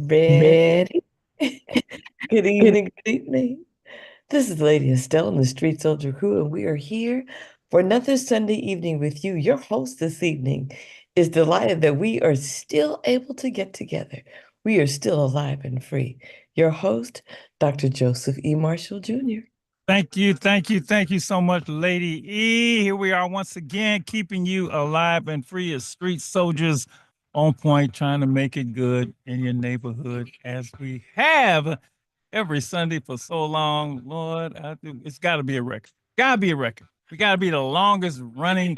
Ready? Good evening, good evening. This is Lady Estelle in the Street Soldier Crew, and we are here for another Sunday evening with you. Your host this evening is delighted that we are still able to get together. We are still alive and free. Your host, Dr. Joseph E. Marshall Jr. Thank you so much, Lady E. Here we are once again, keeping you alive and free as street soldiers on point, trying to make it good in your neighborhood as we have every Sunday for so long. Lord, it's got to be a record. Got to be a record. We got to be the longest running.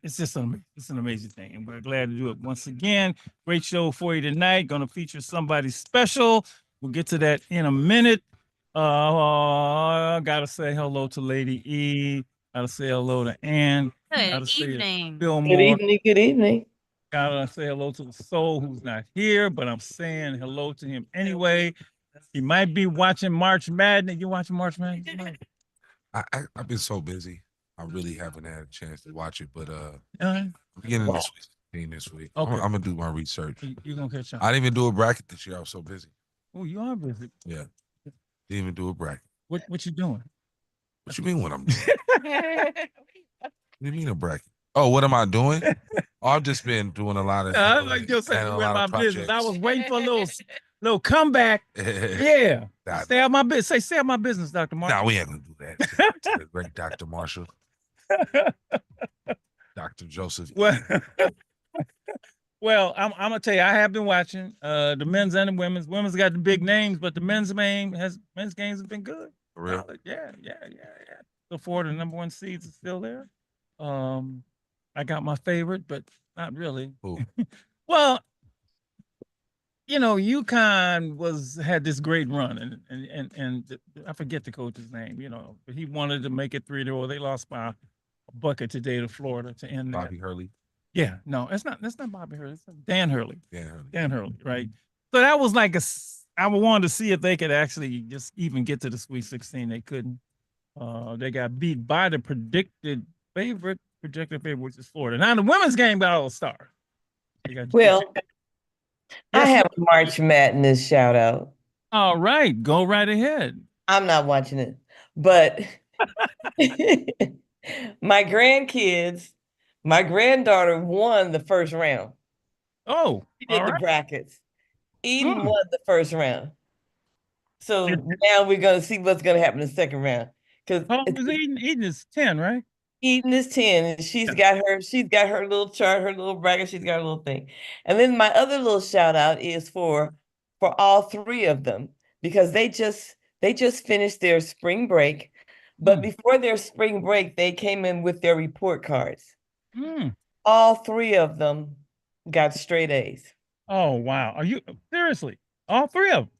It's an amazing thing, and we're glad to do it once again. Great show for you tonight. Going to feature somebody special. We'll get to that in a minute. Gotta say hello to Lady E. Gotta say hello to Ann. Gotta Good say evening. Good Fillmore. evening, good evening. Gotta say hello to the soul who's not here, but I'm saying hello to him anyway. He might be watching March Madness. You watching March Madness? I've been so busy. I really haven't had a chance to watch it, but Uh, beginning Wow. this week, this week. Okay. I'm gonna do my research. You're gonna catch up. I didn't even do a bracket this year. I was so busy. Oh, you are busy. Yeah, didn't even do a bracket. What you doing? What you mean? What I'm doing? What do you mean a bracket? Oh, what am I doing? Oh, I've just been doing a lot of. I like your saying handling with a lot my of business. I projects. was waiting for a little comeback. Yeah. Nah, Stay out my business. Stay out my business, Dr. Mark. nah, we ain't gonna do that. To the great Dr. Marshall, Dr. Joseph. Well, I'm gonna tell you, I have been watching the men's and the women's. Women's got the big names, but the men's games have been good. For real? Solid. Yeah. So far, the number one seeds is still there. I got my favorite, but not really. Who? Well, UConn had this great run, and I forget the coach's name. But he wanted to make it 3-0. They lost by a bucket today to Florida to end that. Bobby Hurley. Yeah, no, it's not. That's not Bobby Hurley. It's Dan Hurley. Dan Hurley. Dan Hurley, right? So that was like I wanted to see if they could actually just even get to the Sweet 16. They couldn't. They got beat by the projected favorite, which is Florida. Now the women's game got all star. Well, I Yes, have a March Madness shout out. all right, go right ahead. I'm not watching it, but my grandkids, my granddaughter won the first round. Oh, She did all the right. brackets. Eden Hmm. won the first round. So now we're gonna see what's gonna happen in the second round. Because How old is Eden? Eden is 10, right? Eden is 10 and she's got her little chart, her little bracket, she's got her little thing. And then my other little shout out is for all three of them because they just finished their spring break. But before their spring break, they came in with their report cards. Hmm. All three of them got straight A's. Oh, wow. Are you seriously? All three of them?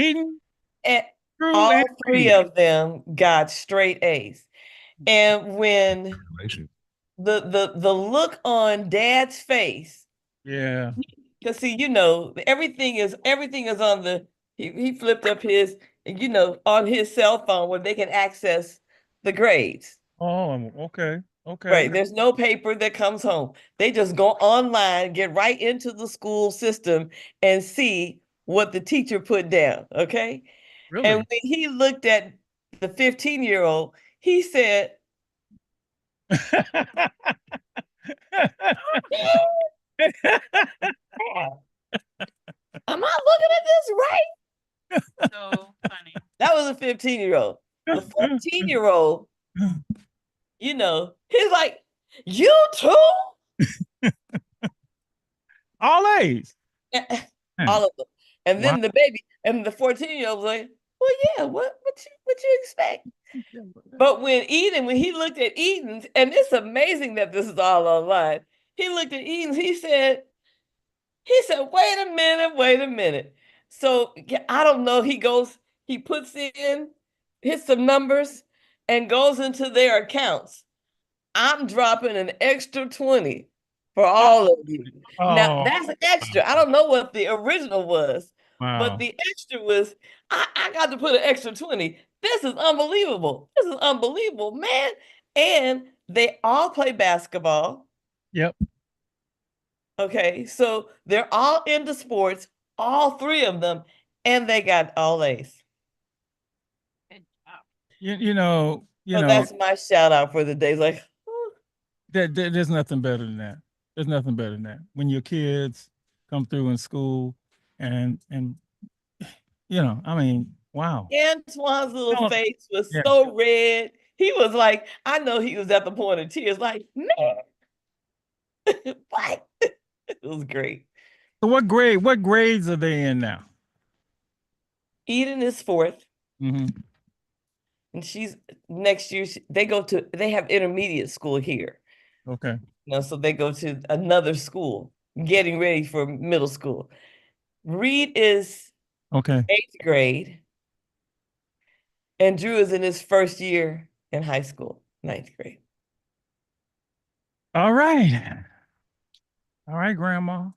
Eden, And Drew, all and three Reed. of them got straight A's. And when Congratulations. the look on Dad's face, Yeah. because see, everything is on he flipped up his, on his cell phone where they can access the grades. Oh, okay. Okay. Right. There's no paper that comes home. They just go online, get right into the school system and see what the teacher put down. Okay. Really? And when he looked at the 15-year-old, he said, am I looking at this right? So funny. That was a 15-year-old. The 14-year-old, he's like, you too? All A's. All of them. And then Wow. the baby, and the 14-year-old was like, well, yeah, what you expect? But when he looked at Eden's, and it's amazing that this is all online. He looked at Eden's, he said, wait a minute. So I don't know. He puts in, hits some numbers, and goes into their accounts. I'm dropping an extra 20 for all of you. Now Oh, that's extra. I don't know what the original was, but wow. the extra was I got to put an extra 20. This is unbelievable. This is unbelievable, man. And they all play basketball. Yep. Okay, so they're all into sports, all three of them, and they got all A's. So that's my shout out for the day. Like, there's nothing better than that. There's nothing better than that. When your kids come through in school and I mean, wow. Antoine's little Tell 'em- face was Yeah. so red. He was like, I know he was at the point of tears, like, man, what? It was great. So what grades are they in now? Eden is fourth, Hmm. and she's next year. They have intermediate school here. Okay. So they go to another school, getting ready for middle school. Reed is Okay. 8th grade, and Drew is in his first year in high school, 9th grade. All right. All right, Grandma.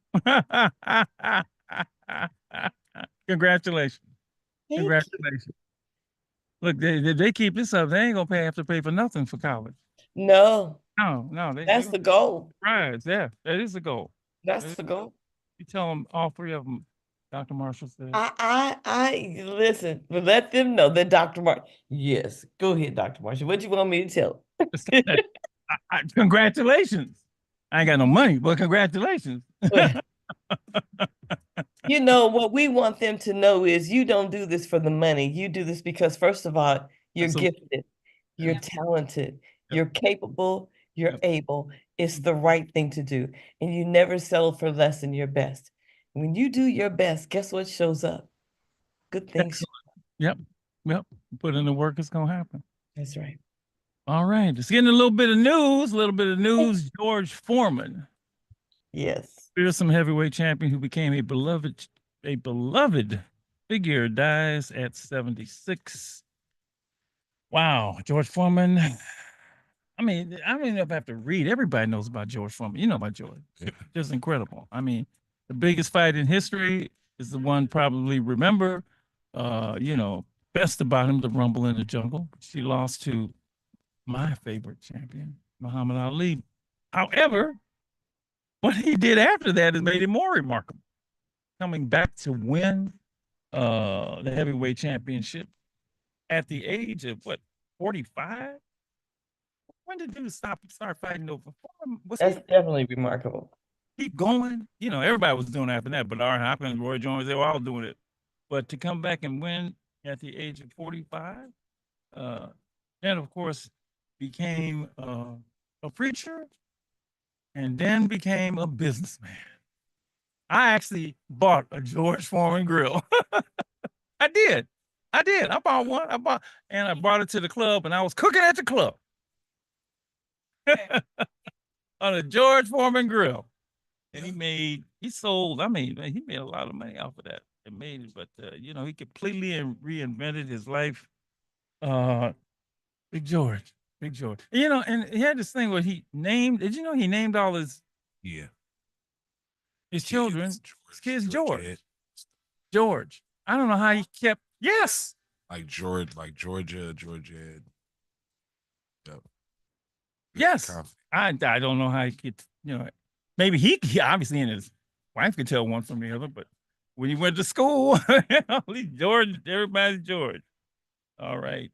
Congratulations. Thank you. Congratulations. Look, they keep this up. They ain't gonna have to pay for nothing for college. No, No, no, they that's gonna the goal. rise. Yeah, that is the goal. That's the goal. You tell them all three of them. Dr. Marshall said. I listen, but let them know that Dr. Martin. Yes, go ahead, Dr. Marshall. What you want me to tell? Congratulations. I ain't got no money, but congratulations. What we want them to know is you don't do this for the money. You do this because, first of all, you're Absolutely. gifted, you're talented, Yep. you're capable, you're Yep. able. It's the right thing to do. And you never settle for less than your best. When you do your best, guess what shows up? Good things. Yep. Yep. Put in the work, it's gonna happen. That's right. All right. Just getting a little bit of news. George Foreman, Yes. fearsome heavyweight champion who became a beloved figure, dies at 76. Wow, George Foreman. I mean, I don't even know if I have to read. Everybody knows about George Foreman. You know about George. Just incredible. I mean, the biggest fight in history is the one probably remember. Best about him, the Rumble in the Jungle. She lost to my favorite champion, Muhammad Ali. However, what he did after that has made it more remarkable. Coming back to win the heavyweight championship at the age of what, 45? When did you start fighting over? That's definitely remarkable. Keep going? Everybody was doing it after that, but Art Hopkins, Roy Jones, they were all doing it. But to come back and win at the age of 45, then of course became a preacher and then became a businessman. I actually bought a George Foreman grill. I did. I bought one. I brought it to the club, and I was cooking at the club on a George Foreman grill. And he sold. I mean, he made a lot of money off of that. He completely reinvented his life. Big George, Big George. And he had this thing where he named. Did you know he named all his children? His kids George. George. I don't know how he kept. Yes. Like Georgia. Yep. Yes. I don't know how he could. Maybe he obviously and his wife could tell one from the other, but when he went to school, George, everybody's George. All right.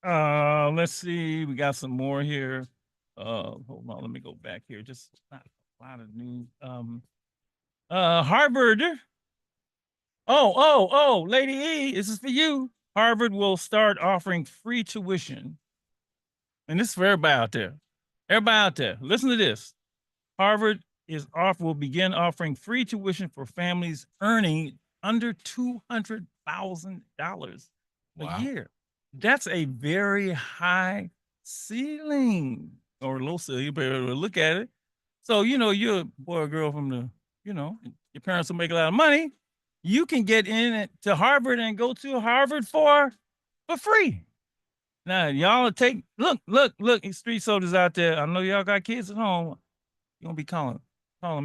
Let's see. We got some more here. Hold on, let me go back here. Just not a lot of news. Harvard. Oh, Lady E, this is for you. Harvard will start offering free tuition. And this is for everybody out there. Everybody out there, listen to this. Harvard will begin offering free tuition for families earning under $200,000 a year. That's a very high ceiling or low ceiling. You better look at it. So, you're a boy or girl from your parents will make a lot of money. You can get in to Harvard and go to Harvard for free. Now, y'all look, street soldiers out there. I know y'all got kids at home. You gonna be calling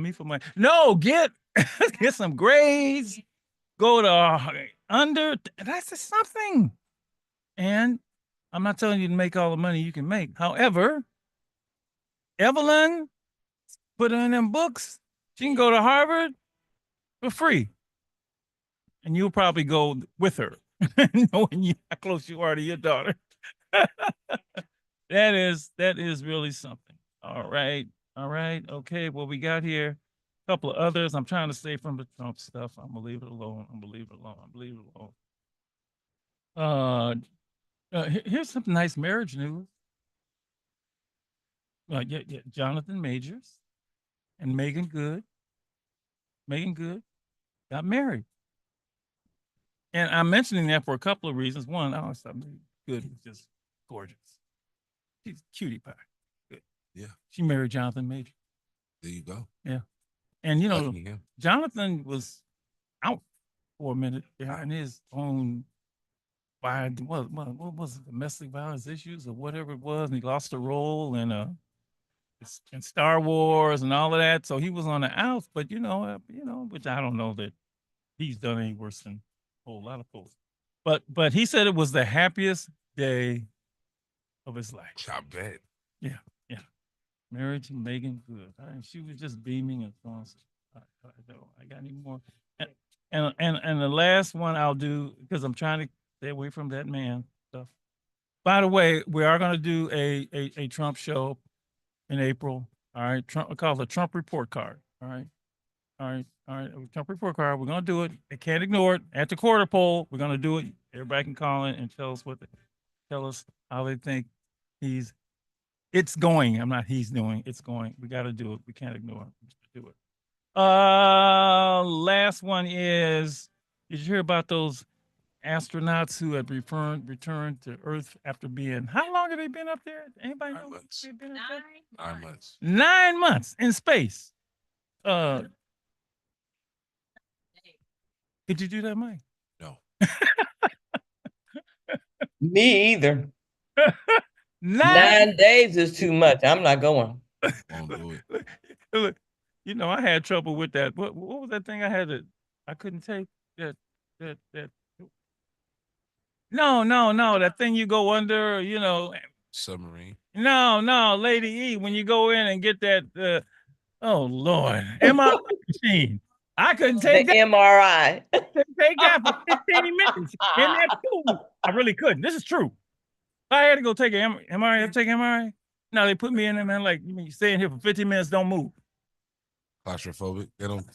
me for money? No, get some grades. Go to under. That's just something. And I'm not telling you to make all the money you can make. However, Evelyn put her in them books. She can go to Harvard for free. And you'll probably go with her, knowing how close you are to your daughter. that is really something. All right. All right. Okay. Well, we got here a couple of others. I'm trying to stay from the Trump stuff. I'm gonna leave it alone. I'm gonna leave it alone. I'm gonna leave it alone. Here's some nice marriage news. Yeah, Jonathan Majors and Megan Good. Megan Good got married. And I'm mentioning that for a couple of reasons. One, I always thought Megan Good was just gorgeous. She's a cutie pie. Good. Yeah. She married Jonathan Majors. There you go. Yeah. And, you know, Lucky him. Jonathan was out for a minute behind his own, what was it, domestic violence issues or whatever it was. And he lost a role in Star Wars and all of that. So he was on the outs, but, which I don't know that he's done any worse than a whole lot of folks. But he said it was the happiest day of his life. I bet. Yeah, yeah. Married to Megan Good. She was just beaming and throwing. I got any more? And the last one I'll do, because I'm trying to stay away from that man stuff. By the way, we are going to do a Trump show in April. All right, Trump. I call it the Trump report card. All right. All right, Trump report card. We're gonna do it. I can't ignore it. At the quarter poll, we're gonna do it. Everybody can call in and tell us how they think it's going. I'm not he's doing. It's going. We got to do it. We can't ignore it. Do it. Last one is. Did you hear about those astronauts who had returned to Earth after being? How long have they been up there? Anybody know? 9 months. They've been up there? 9 months. 9 months in space. Did you do that, Mike? No. Me either. 9 days is too much. I'm not going. Won't do it. Look, I had trouble with that. What was that thing I couldn't take? That No, that thing you go under, Submarine. No, Lady E, when you go in and get that oh Lord, MRI machine. I couldn't take The that. MRI. Take that for 15 minutes in that pool. I really couldn't. This is true. I had to go take an MRI. No, they put me in there, man. Like, you stay in here for 15 minutes, don't move. Claustrophobic. They don't.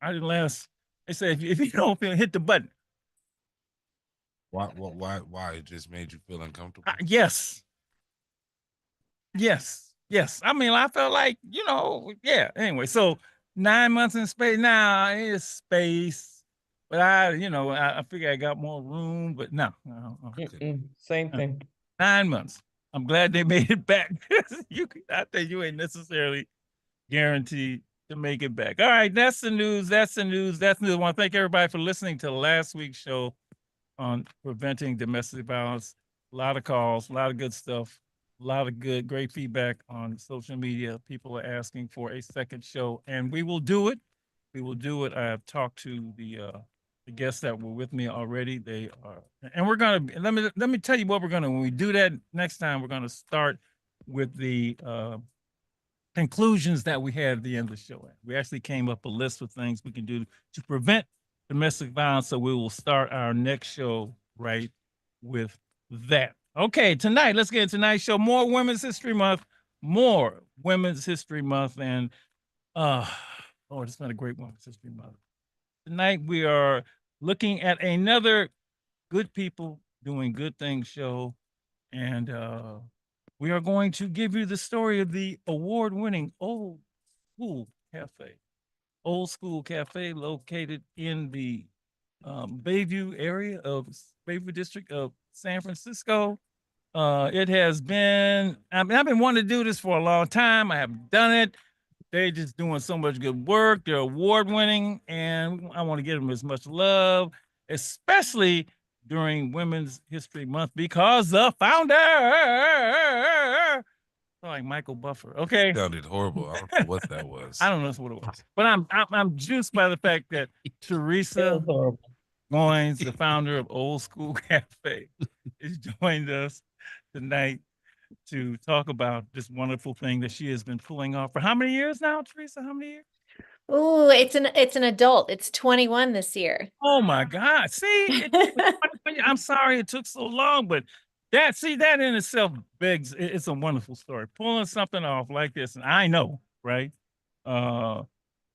I didn't last. They said if you don't feel, hit the button. Why? It just made you feel uncomfortable? Yes. I mean, I felt like, yeah. Anyway, so 9 months in space. Now it's space. But I figure I got more room, but no. Same thing. 9 months. I'm glad they made it back. I think you ain't necessarily guaranteed to make it back. All right, that's the news. I want to thank everybody for listening to last week's show on preventing domestic violence. A lot of calls, a lot of good stuff, a lot of great feedback on social media. People are asking for a second show, and we will do it. I have talked to the guests that were with me already. They are, and we're gonna let me tell you what we're gonna. When we do that next time, we're gonna start with the conclusions that we had at the end of the show. We actually came up a list of things we can do to prevent domestic violence. So we will start our next show right with that. Okay, tonight, let's get into tonight's show. More Women's History Month, and it's been a great Women's History Month. Tonight we are looking at another Good People Doing Good Things show, and we are going to give you the story of the award-winning Old Skool Cafe. Old Skool Cafe, located in the Bayview district of San Francisco. It has been, I've been wanting to do this for a long time. I have done it. They're just doing so much good work. They're award-winning, and I want to give them as much love, especially during Women's History Month, because the founder, like Michael Buffer. Okay, Sounded horrible. I don't know what that was. I don't know what it was, but I'm juiced by the fact that Teresa Goins, the founder of Old Skool Cafe, is joined us tonight to talk about this wonderful thing that she has been pulling off for how many years now, Teresa? How many years? Ooh, it's an adult. It's 21 this year. Oh my God. See, I'm sorry it took so long, but that in itself begs, it's a wonderful story. Pulling something off like this, and I know, right? Uh,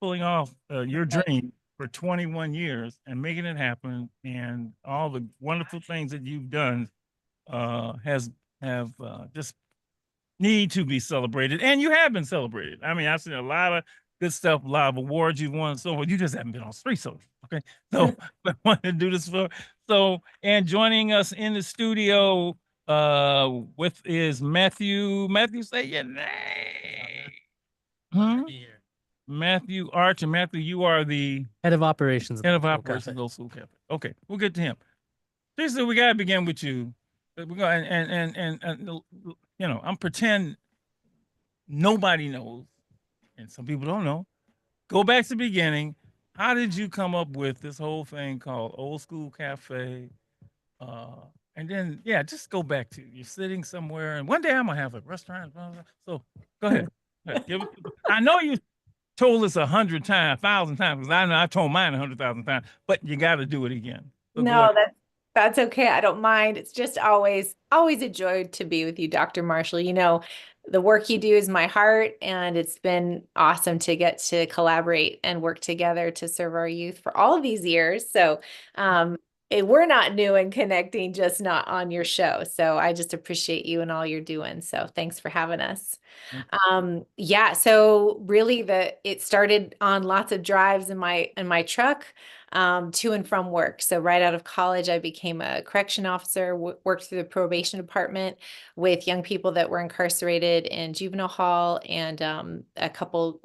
Pulling off your dream for 21 years and making it happen, and all the wonderful things that you've done has have just need to be celebrated, and you have been celebrated. I mean, I've seen a lot of good stuff, a lot of awards you've won, and so forth. You just haven't been on street social. Okay, so I wanted to do this for and joining us in the studio with is Matthew. Matthew, say your name. Hmm? Matthew Arch, and Matthew, you are the Head of operations. head of Old School operations Cafe. of Old School Cafe. Okay, we'll get to him. Teresa, we gotta begin with you. We're going and I'm pretend nobody knows, and some people don't know. Go back to the beginning. How did you come up with this whole thing called Old School Cafe? Uh, and then, yeah, just go back to you're sitting somewhere, and one day I'm gonna have a restaurant. Blah, blah. So go ahead. I know you told us 100 times, 1,000 times, because I know I told mine 100,000 times, but you got to do it again. So No, that's okay. I don't mind. It's just always a joy to be with you, Dr. Marshall. You know, the work you do is my heart, and it's been awesome to get to collaborate and work together to serve our youth for all of these years. So, we're not new in connecting, just not on your show. So I just appreciate you and all you're doing. So thanks for having us. Yeah, so really it started on lots of drives in my truck to and from work. So right out of college, I became a correction officer, worked through the probation department with young people that were incarcerated in juvenile hall, and a couple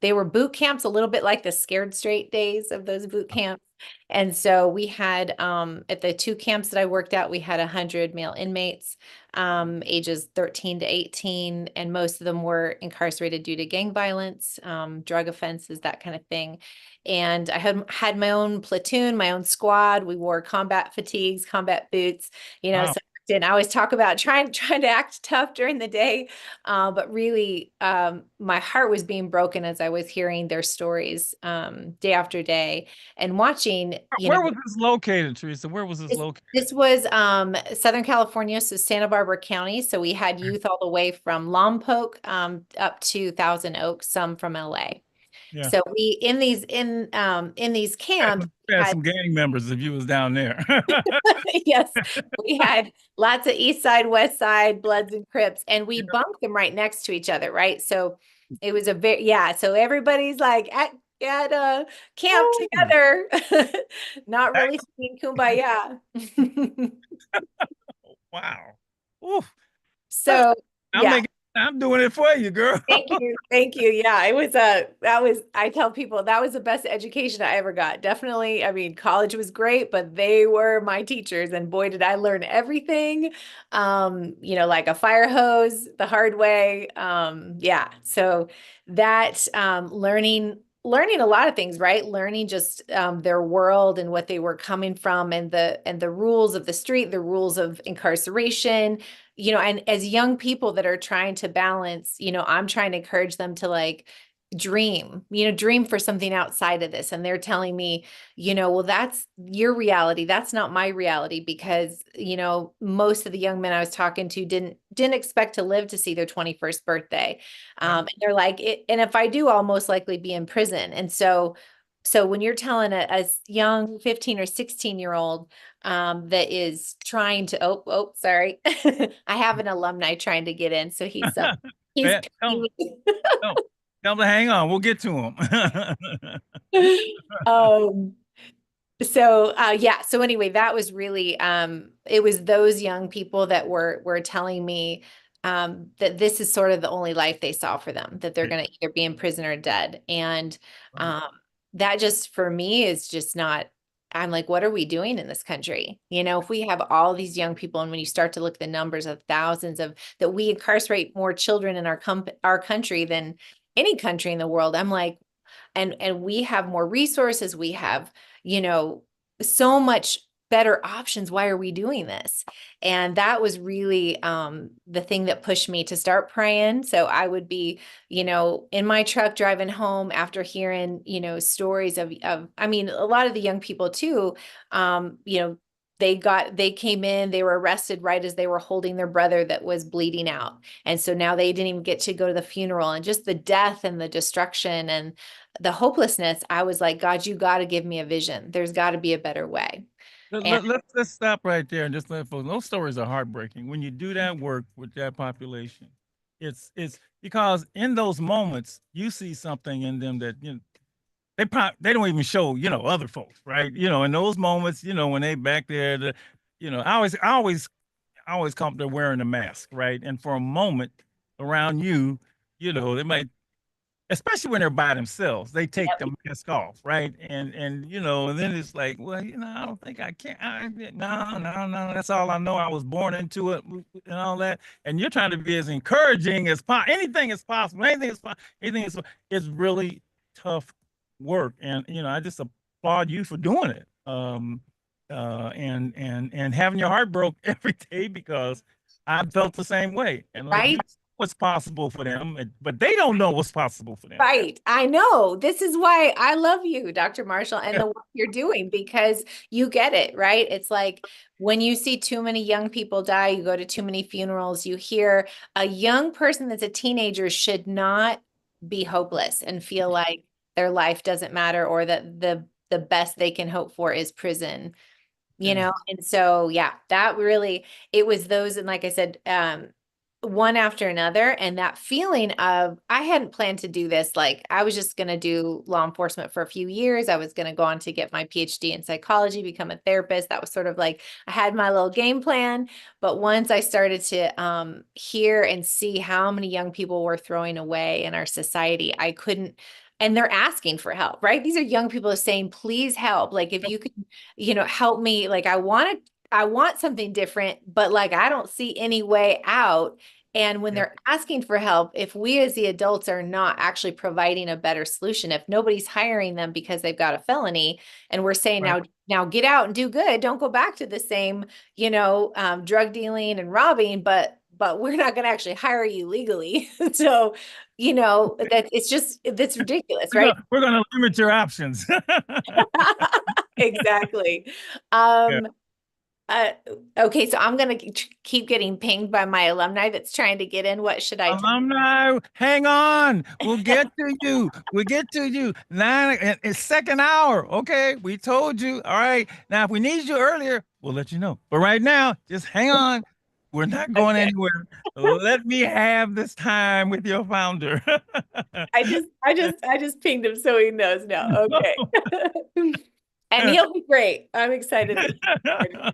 they were boot camps, a little bit like the Scared Straight days of those boot camps. And so we had at the two camps that I worked at, we had 100 male inmates, ages 13 to 18, and most of them were incarcerated due to gang violence, drug offenses, that kind of thing. And I had my own platoon, my own squad. We wore combat fatigues, combat boots, wow. so and I always talk about trying to act tough during the day, but really, my heart was being broken as I was hearing their stories day after day and watching. Where was this located, Teresa? Where was this this, located? this was Southern California, so Santa Barbara County. So we had youth all the way from Lompoc up to Thousand Oaks, some from LA. Yeah. So we in these camps we had some gang members if you was down there. yes, we had lots of East Side, West Side, Bloods and Crips, and we bunked them right next to each other, right? So it was so everybody's like at camp together, not really singing kumbaya. Wow. Oof. So yeah. I'm doing it for you, girl. Thank you. Thank you. Yeah, it was I tell people that was the best education I ever got. Definitely. I mean, college was great, but they were my teachers, and boy, did I learn everything. Like a fire hose the hard way. Yeah. So that learning a lot of things, right? Learning just their world and what they were coming from, and the rules of the street, the rules of incarceration, and as young people that are trying to balance, I'm trying to encourage them to like dream for something outside of this. And they're telling me, well, that's your reality. That's not my reality, because, most of the young men I was talking to didn't expect to live to see their 21st birthday. And they're like, and if I do, I'll most likely be in prison. And so when you're telling a young 15 or 16-year-old that is trying to, sorry, I have an alumni trying to get in. So he's tell him to hang on. We'll get to him. So anyway, that was really it was those young people that were telling me that this is sort of the only life they saw for them, that they're going to either be in prison or dead. And that just for me is just not, I'm like, what are we doing in this country? If we have all these young people, and when you start to look at the numbers of thousands of that, we incarcerate more children in our country than any country in the world. I'm like, and we have more resources. We have, so much better options. Why are we doing this? And that was really the thing that pushed me to start praying. So I would be, in my truck driving home after hearing, stories of, I mean, a lot of the young people too, they came in, they were arrested right as they were holding their brother that was bleeding out. And so now they didn't even get to go to the funeral, and just the death and the destruction and the hopelessness. I was like, God, you got to give me a vision. There's got to be a better way. And Let's stop right there and just let folks. Those stories are heartbreaking. When you do that work with that population, it's because in those moments you see something in them that they don't even show other folks, right? In those moments, when they back there, I always come up there wearing a mask, right? And for a moment around you, they might, especially when they're by themselves, they take the mask off, right? And then it's like, well, I don't think I can. No, that's all I know. I was born into it and all that. And you're trying to be as encouraging as possible. Anything is possible. Anything is possible. Anything is. It's really tough work, and I just applaud you for doing it. And having your heart broke every day, because I felt the same way. And like, you right. know what's possible for them, but they don't know what's possible for them. Right. I know. This is why I love you, Dr. Marshall, and the work you're doing, because you get it, right? It's like when you see too many young people die, you go to too many funerals, you hear a young person that's a teenager should not be hopeless and feel like their life doesn't matter, or that the best they can hope for is prison. Yeah. And so, yeah, that really, it was those. And like I said, one after another. And that feeling of, I hadn't planned to do this. Like, I was just going to do law enforcement for a few years. I was going to go on to get my PhD in psychology, become a therapist. That was sort of like, I had my little game plan. But once I started to hear and see how many young people were throwing away in our society, I couldn't. And they're asking for help, right? These are young people saying, please help. Like, if you could, help me, like, I want something different, but like, I don't see any way out. And when they're asking for help, if we as the adults are not actually providing a better solution, if nobody's hiring them because they've got a felony, and we're saying, Right. now get out and do good, don't go back to the same, drug dealing and robbing, but we're not going to actually hire you legally. So, that that's ridiculous, right? We're gonna limit your options. Exactly. Yeah. Um, uh, okay, so I'm gonna keep getting pinged by my alumni that's trying to get in. What should I tell? Alumni, hang on. We'll get to you. We'll get to you. It's second hour. Okay. We told you. All right. Now, if we need you earlier, we'll let you know. But right now, just hang on. We're not going Okay. anywhere. Let me have this time with your founder. I just pinged him so he knows now. Okay. And he'll be great. I'm excited that he's here.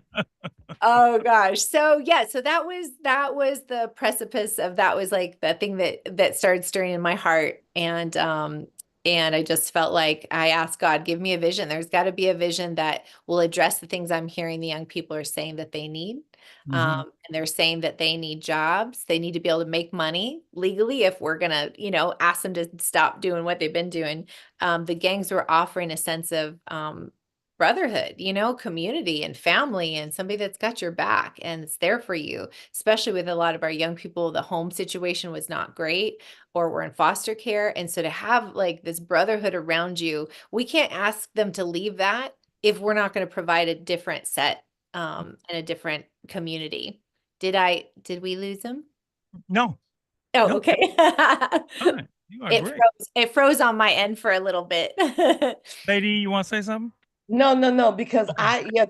Oh gosh. So yeah, so that was the precipice of, that was like the thing that started stirring in my heart. And I just felt like I asked God, give me a vision. There's got to be a vision that will address the things I'm hearing the young people are saying that they need. And they're saying that they need jobs. They need to be able to make money legally if we're gonna, ask them to stop doing what they've been doing. The gangs were offering a sense of brotherhood, community and family, and somebody that's got your back and it's there for you, especially with a lot of our young people. The home situation was not great, or we're in foster care. And so to have like this brotherhood around you, we can't ask them to leave that if we're not going to provide a different set and a different community. Did we lose him? No. Oh, No. okay. Fine. You are great. It froze on my end for a little bit. Lady, you want to say something? No, because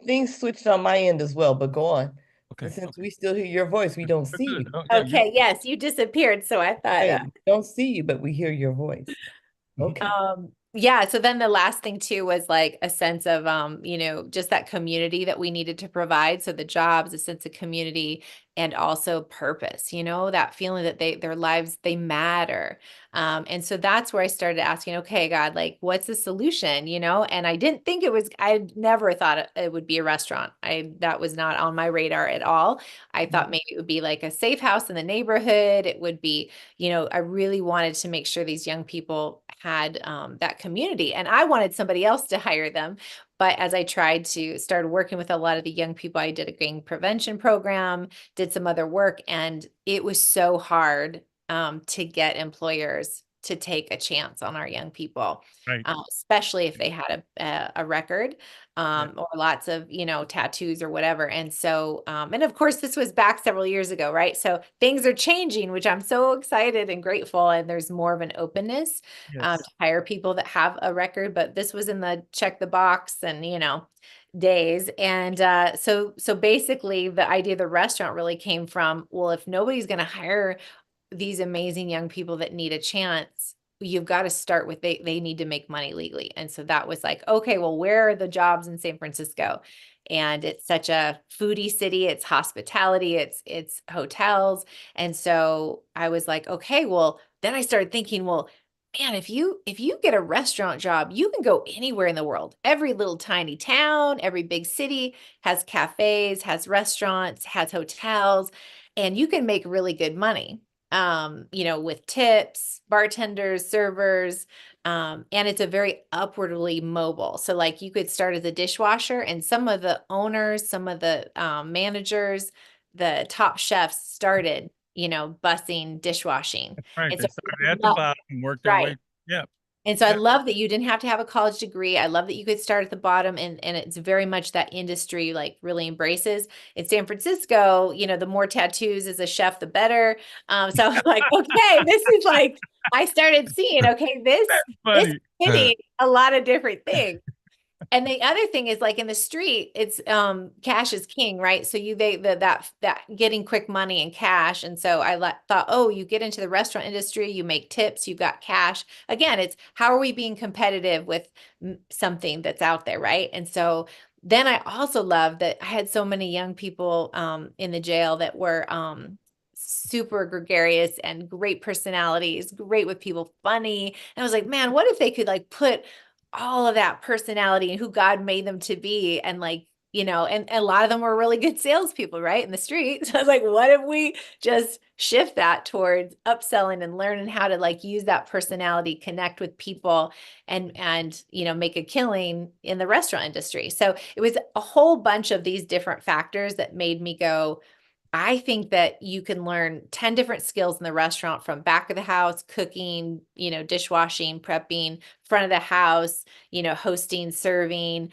things switched on my end as well, but go on. Okay. And since we still hear your voice, we don't We're see good. you. Oh, yeah, Okay, yes, you disappeared, so I thought Hey, we don't see you, but we hear your voice. Okay. yeah, so then the last thing too was like a sense of just that community that we needed to provide. So the jobs, a sense of community, and also purpose, that feeling that their lives, they matter. And so that's where I started asking, okay, God, like, what's the solution? And I didn't think I never thought it would be a restaurant. That was not on my radar at all. I thought maybe it would be like a safe house in the neighborhood. It would be, I really wanted to make sure these young people had that community. And I wanted somebody else to hire them. But as I tried to start working with a lot of the young people, I did a gang prevention program, did some other work, and it was so hard to get employers to take a chance on our young people, Right. especially if they had a record Yeah. or lots of, tattoos or whatever. And so, and of course, this was back several years ago, right? So things are changing, which I'm so excited and grateful. And there's more of an openness Yes. to hire people that have a record. But this was in the check the box and, days. And so basically, the idea of the restaurant really came from, well, if nobody's going to hire these amazing young people that need a chance, you've got to start with they need to make money legally. And so that was like, okay, well, where are the jobs in San Francisco? And it's such a foodie city, it's hospitality, it's hotels. And so I was like, okay, well, then I started thinking, well, man, if you get a restaurant job, you can go anywhere in the world. Every little tiny town, every big city has cafes, has restaurants, has hotels, and you can make really good money. With tips, bartenders, servers, and it's a very upwardly mobile. So like you could start as a dishwasher, and some of the owners, some of the managers, the top chefs started, bussing dishwashing. Right. And They so started at the bottom and worked their right. way. Yeah. And so I Yeah. love that you didn't have to have a college degree. I love that you could start at the bottom, and it's very much that industry like really embraces. In San Francisco, the more tattoos as a chef, the better. So I was like, okay, this is like I started seeing, okay, this is Funny. hitting a lot of different things. And the other thing is like in the street, it's cash is king, right? So that getting quick money and cash. And so I thought, oh, you get into the restaurant industry, you make tips, you've got cash. Again, it's how are we being competitive with something that's out there, right? And so then I also love that I had so many young people in the jail that were super gregarious and great personalities, great with people, funny. And I was like, man, what if they could like put all of that personality and who God made them to be, and like, and a lot of them were really good salespeople, right, in the street. So I was like, what if we just shift that towards upselling and learning how to like use that personality, connect with people, and make a killing in the restaurant industry. So it was a whole bunch of these different factors that made me go, I think that you can learn 10 different skills in the restaurant, from back of the house, cooking, dishwashing, prepping, front of the house, hosting, serving.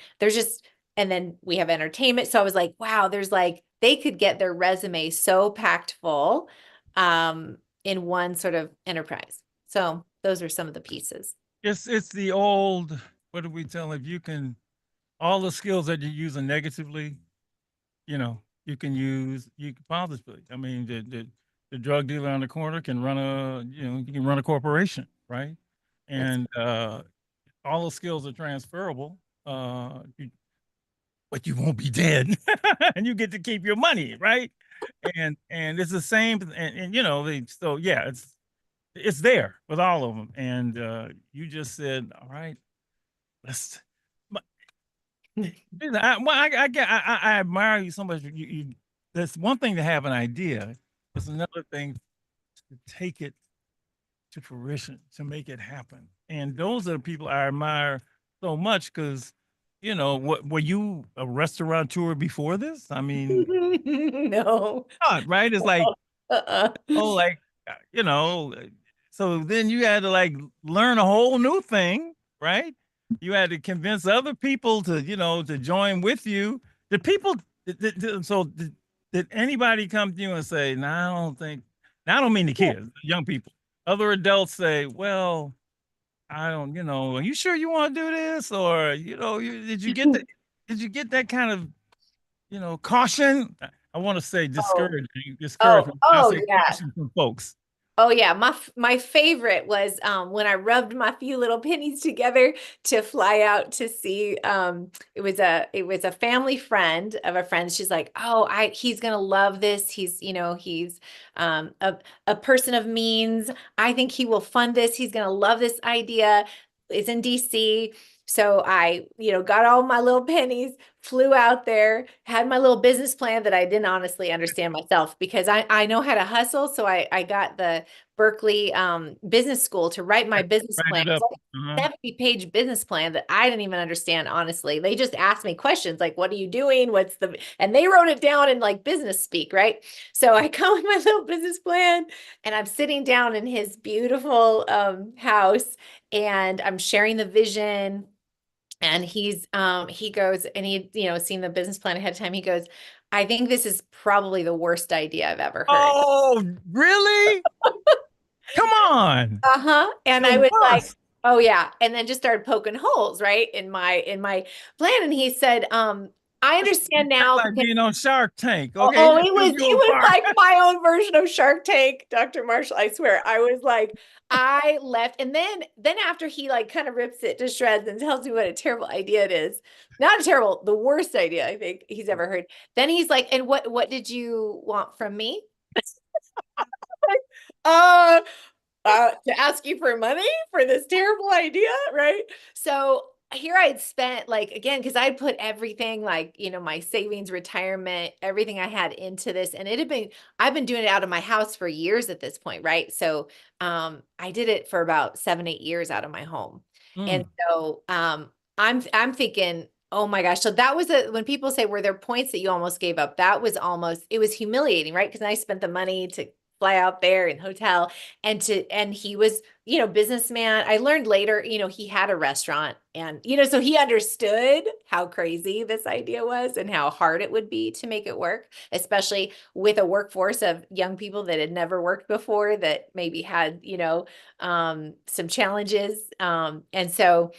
And then we have entertainment. So I was like, wow, there's like, they could get their resume so packed full in one sort of enterprise. So those are some of the pieces. It's the old, what do we tell, if you can, all the skills that you're using negatively, you can positively. I mean, the drug dealer on the corner can you can run a corporation, right? That's And all those skills are transferable. But you won't be dead, and you get to keep your money, right? And it's the same, and so yeah, it's there with all of them. And you just said, all right, let's. I admire you so much. That's one thing to have an idea. It's another thing to take it to fruition, to make it happen. And those are the people I admire so much because, what were you a restaurateur before this? I mean, no. not right? It's like, Uh-uh. oh, like, so then you had to like learn a whole new thing, right? You had to convince other people to join with you. Did people, did anybody come to you and say, no, I don't think, now I don't mean the kids, the young people, other adults say, well, I don't, are you sure you want to do this? Or, did you get that kind of, caution? I want to say discouragement. I say Yeah. caution from folks. Oh yeah, my favorite was when I rubbed my few little pennies together to fly out to see. It was a family friend of a friend. She's like, oh, he's gonna love this. He's a person of means. I think he will fund this. He's gonna love this idea. It's in DC. So I, got all my little pennies, flew out there, had my little business plan that I didn't honestly understand myself because I know how to hustle. So I got the Berkeley Business School to write my business Write plan. it It was up. like a 70-page business plan that I didn't even understand, honestly. They just asked me questions like, what are you doing? And they wrote it down in like business speak, right? So I come with my little business plan and I'm sitting down in his beautiful house and I'm sharing the vision. And he goes and he, seen the business plan ahead of time. He goes, I think this is probably the worst idea I've ever heard. Oh, really? Come on. Uh-huh. And I The was like, worst. oh yeah. And then just started poking holes, right, in my plan. And he said, I understand That's now like because being on Shark Tank. oh, Okay, it took was you it was apart. like my own version of Shark Tank, Dr. Marshall. I swear. I was like, I left, and then after he like kind of rips it to shreds and tells me what a terrible idea it is. Not a terrible, the worst idea I think he's ever heard. Then he's like, and what did you want from me? uh to ask you for money for this terrible idea, right? So here I had spent like again because I'd put everything like my savings, retirement, everything I had into this, and I've been doing it out of my house for years at this point, right? So I did it for about 7-8 years out of my home, and Mm. so I'm thinking. Oh my gosh. So that was when people say, were there points that you almost gave up? It was humiliating, right? Because I spent the money to fly out there and hotel and he was businessman. I learned later he had a restaurant and so he understood how crazy this idea was and how hard it would be to make it work, especially with a workforce of young people that had never worked before that maybe had some challenges, and so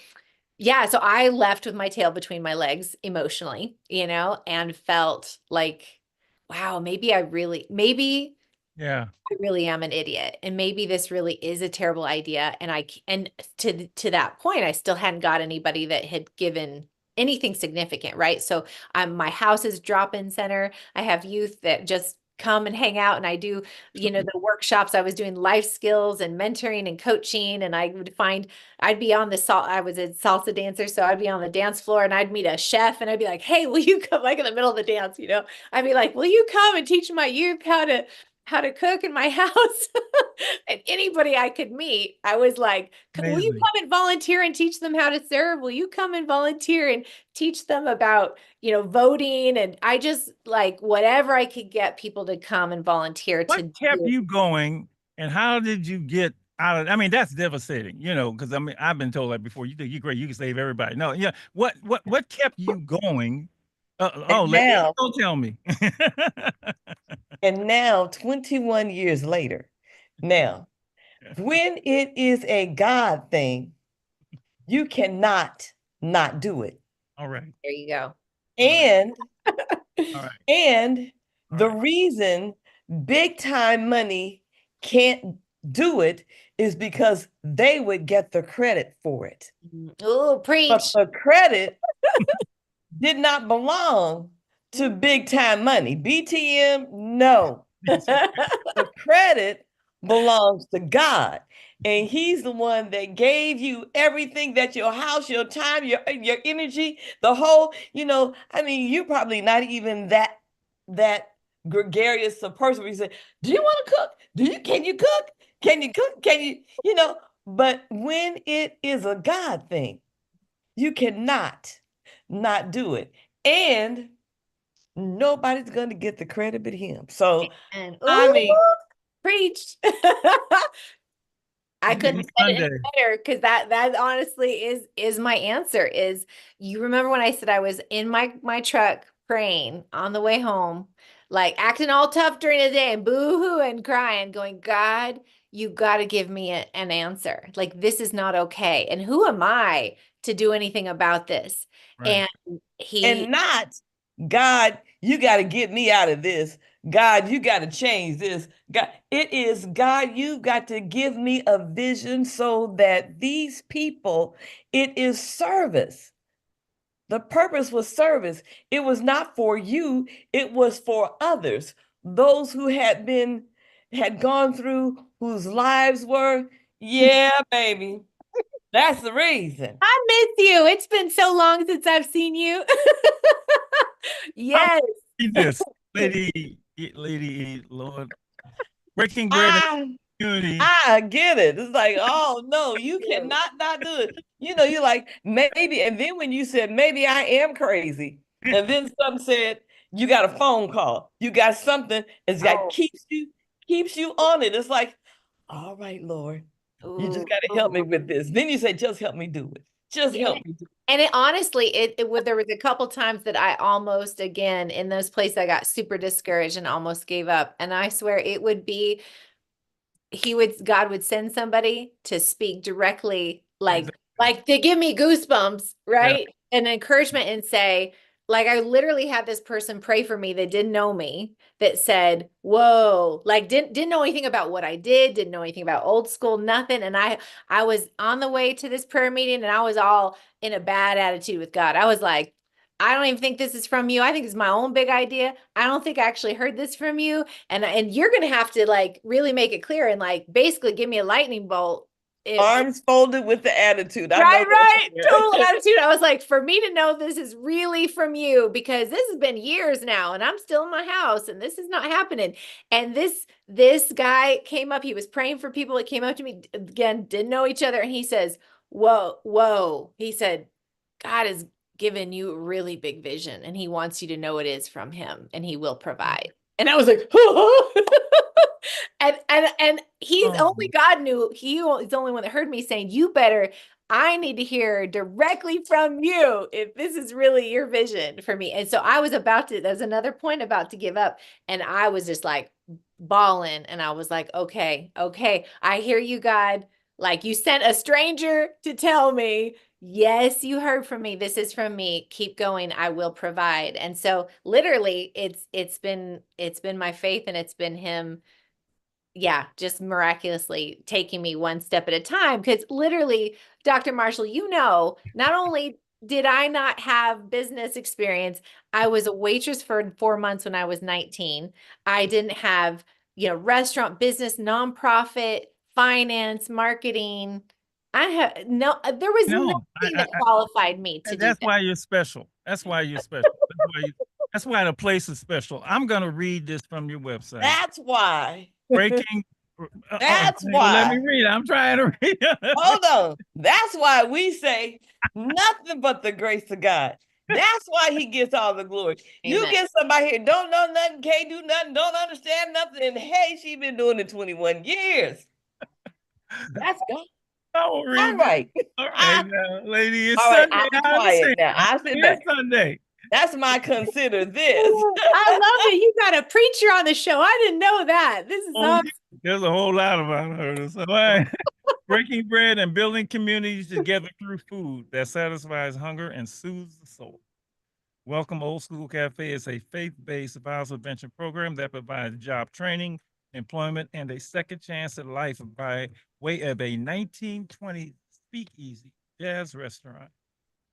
yeah, so I left with my tail between my legs emotionally, and felt like wow, Yeah. I really am an idiot and maybe this really is a terrible idea and to that point I still hadn't got anybody that had given anything significant, right? So my house is drop-in center. I have youth that just come and hang out and I do the workshops. I was doing life skills and mentoring and coaching and I'd be on the I was a salsa dancer, so I'd be on the dance floor and I'd meet a chef and I'd be like, hey, will you come, like in the middle of the dance, I'd be like, will you come and teach my youth how to cook in my house? And anybody I could meet, I was like, will you Amazing. come and volunteer and teach them how to serve? Will you come and volunteer and teach them about, voting? And I just like whatever I could get people to come and volunteer to What kept do. you going and how did you get out of I mean, that's devastating, because I mean, I've been told that before. You think you're great, you can save everybody. No, yeah. What kept you going? And now, don't tell me. and now, 21 years later, now, when it is a God thing, you cannot not do it. All right. There you go. All right. And All right. and All the right. reason big time money can't do it is because they would get the credit for it. Oh, But preach. the credit did not belong to big time money. BTM, no. The credit belongs to God. And he's the one that gave you everything that your house, your time, your energy, the whole, I mean, you're probably not even that gregarious a person where you say, do you want to cook? Can you cook? Can you cook? But when it is a God thing, you cannot not do it. And nobody's going to get the credit but him. So, And I mean, preach. I couldn't have said it Sunday. any better because that honestly is my answer. Is you remember when I said I was in my truck praying on the way home, like acting all tough during the day and boo-hoo and crying, going, God, you got to give me an answer. Like this is not okay. And who am I to do anything about this? Right. And he and not God, you got to get me out of this. God, you got to change this. God, it is God, you got to give me a vision so that these people, it is service. The purpose was service. It was not for you, it was for others. Those who had gone through, whose lives were, yeah, baby. That's the reason. I miss you. It's been so long since I've seen you. I'm Yes. read this, lady, Lord, breaking bread in I the community. I get it. It's like, oh no, you cannot not do it. You're like, maybe, and then when you said maybe I am crazy, and then some said you got a phone call, you got something, it's got Oh. keeps you on it. It's like, all right, Lord, you just Ooh. got to help me with this. Then you say, just help me do it. Just Yeah. help me do And it honestly, there was a couple times that I almost, again, in those places, I got super discouraged and almost gave up. And I swear it would be, God would send somebody to speak directly, Exactly. like to give me goosebumps, Yeah. right? And encouragement and say, like, I literally had this person pray for me that didn't know me, that said, whoa, like didn't know anything about what I did, didn't know anything about old school, nothing. And I was on the way to this prayer meeting and I was all in a bad attitude with God. I was like, I don't even think this is from you. I think it's my own big idea. I don't think I actually heard this from you. And you're going to have to like really make it clear and like basically give me a lightning bolt. Arms folded with the attitude. I know Right. Total that. attitude. I was like, for me to know this is really from you, because this has been years now and I'm still in my house and this is not happening. And this guy came up, he was praying for people. It came up to me again, didn't know each other. And he says, whoa, whoa. He said, God has given you a really big vision and he wants you to know it is from him and he will provide. And I was like, and he's Oh, only God knew, is the only one that heard me saying, I need to hear directly from you if this is really your vision for me. And so I was there was another point about to give up. And I was just like bawling. And I was like, okay, I hear you, God. Like you sent a stranger to tell me, yes, you heard from me. This is from me. Keep going. I will provide. And so literally it's been my faith and it's been him, yeah, just miraculously taking me one step at a time. Because literally, Dr. Marshall, not only did I not have business experience, I was a waitress for 4 months when I was 19. I didn't have, restaurant business, nonprofit, finance, marketing. There was no, nothing that qualified me to do that's that. why you're special. That's why you're special. That's why the place is special. I'm gonna read this from your website. That's why. Breaking. That's Let me why. read. I'm trying to read. Hold on. That's why we say nothing but the grace of God. That's why he gets all the glory. You Amen. get somebody here, don't know nothing, can't do nothing, don't understand nothing, and hey, she been doing it 21 years. That's God. I will All read this. right. All right, I, now, lady. It's all right, Sunday. I'm I quiet understand. now. I sit It's back. Sunday. That's my consider this. I love it. You got a preacher on the show. I didn't know that. This is Oh, awesome. there's a whole lot about her. So, all right. Breaking bread and building communities together through food that satisfies hunger and soothes the soul. Welcome Old School Cafe is a faith-based vows prevention program that provides job training, employment, and a second chance at life by way of a 1920 speakeasy jazz restaurant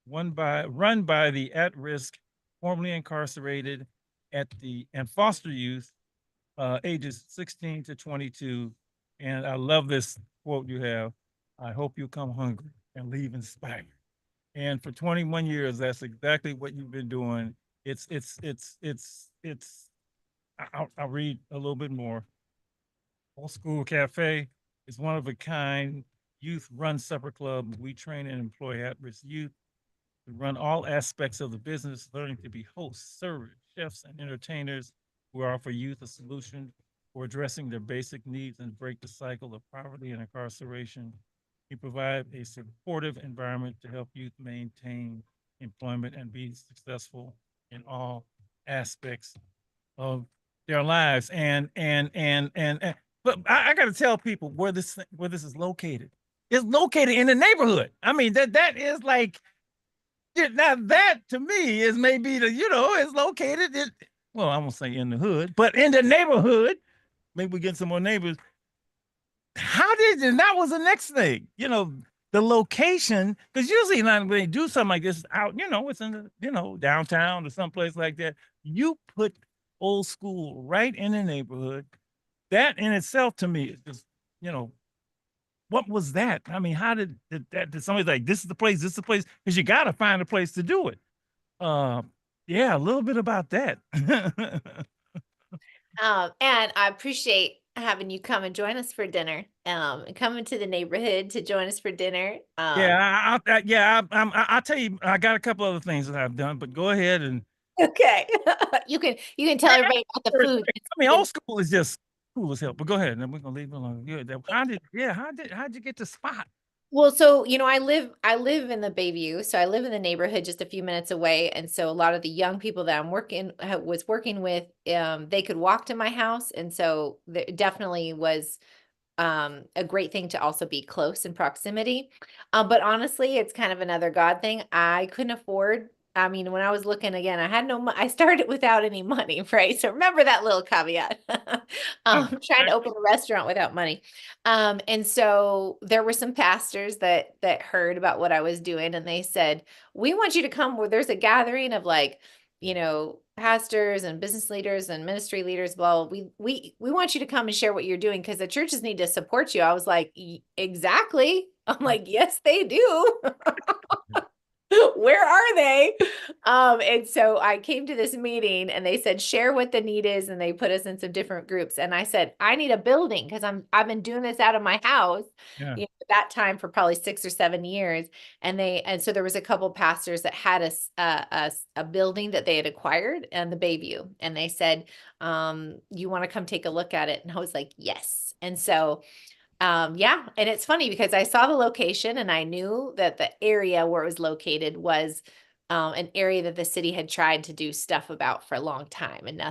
run by the at-risk, formerly incarcerated and foster youth ages 16 to 22. And I love this quote you have. I hope you come hungry and leave inspired. And for 21 years, that's exactly what you've been doing. I'll read a little bit more. Old School Cafe is one of a kind youth run supper club. We train and employ at risk youth to run all aspects of the business, learning to be hosts, servers, chefs, and entertainers who offer youth a solution for addressing their basic needs and break the cycle of poverty and incarceration. We provide a supportive environment to help youth maintain employment and be successful in all aspects of their lives. And but I got to tell people where this is located. It's located in the neighborhood. I mean that is like now that to me is maybe it's located well, I won't say in the hood, but in the neighborhood. Maybe we get some more neighbors. And that was the next thing, the location, because usually when they do something like this out, it's in the, downtown or someplace like that. You put Old School right in the neighborhood. That in itself to me is just, you know, what was that? I mean, how did somebody like, this is the place, this is the place? Because you got to find a place to do it. Yeah, a little bit about that. And I appreciate having you come and join us for dinner. And coming to the neighborhood to join us for dinner. I'll tell you, I got a couple other things that I've done, but go ahead and. Okay. You can tell everybody about the food. I mean, old school is just cool as hell. But go ahead, and we're gonna leave it alone. How'd you get the spot? Well, so I live in the Bayview, so I live in the neighborhood just a few minutes away, and so a lot of the young people that I'm was working with, they could walk to my house, and so there definitely was a great thing to also be close in proximity. But honestly, it's kind of another God thing. I couldn't afford. I mean, when I was looking again, I had no. I started without any money, right? So remember that little caveat. Trying to open a restaurant without money, and so there were some pastors that heard about what I was doing, and they said, "We want you to come where there's a gathering of like." Pastors and business leaders and ministry leaders, well, we want you to come and share what you're doing because the churches need to support you. I was like, exactly. I'm like, yes, they do. Where are they? And so I came to this meeting and they said, share what the need is. And they put us in some different groups. And I said, I need a building because I've been doing this out of my house, Yeah. that time for probably 6 or 7 years. And so there was a couple pastors that had a building that they had acquired in the Bayview. And they said, you want to come take a look at it? And I was like, yes. And so yeah, and it's funny because I saw the location and I knew that the area where it was located was an area that the city had tried to do stuff about for a long time, and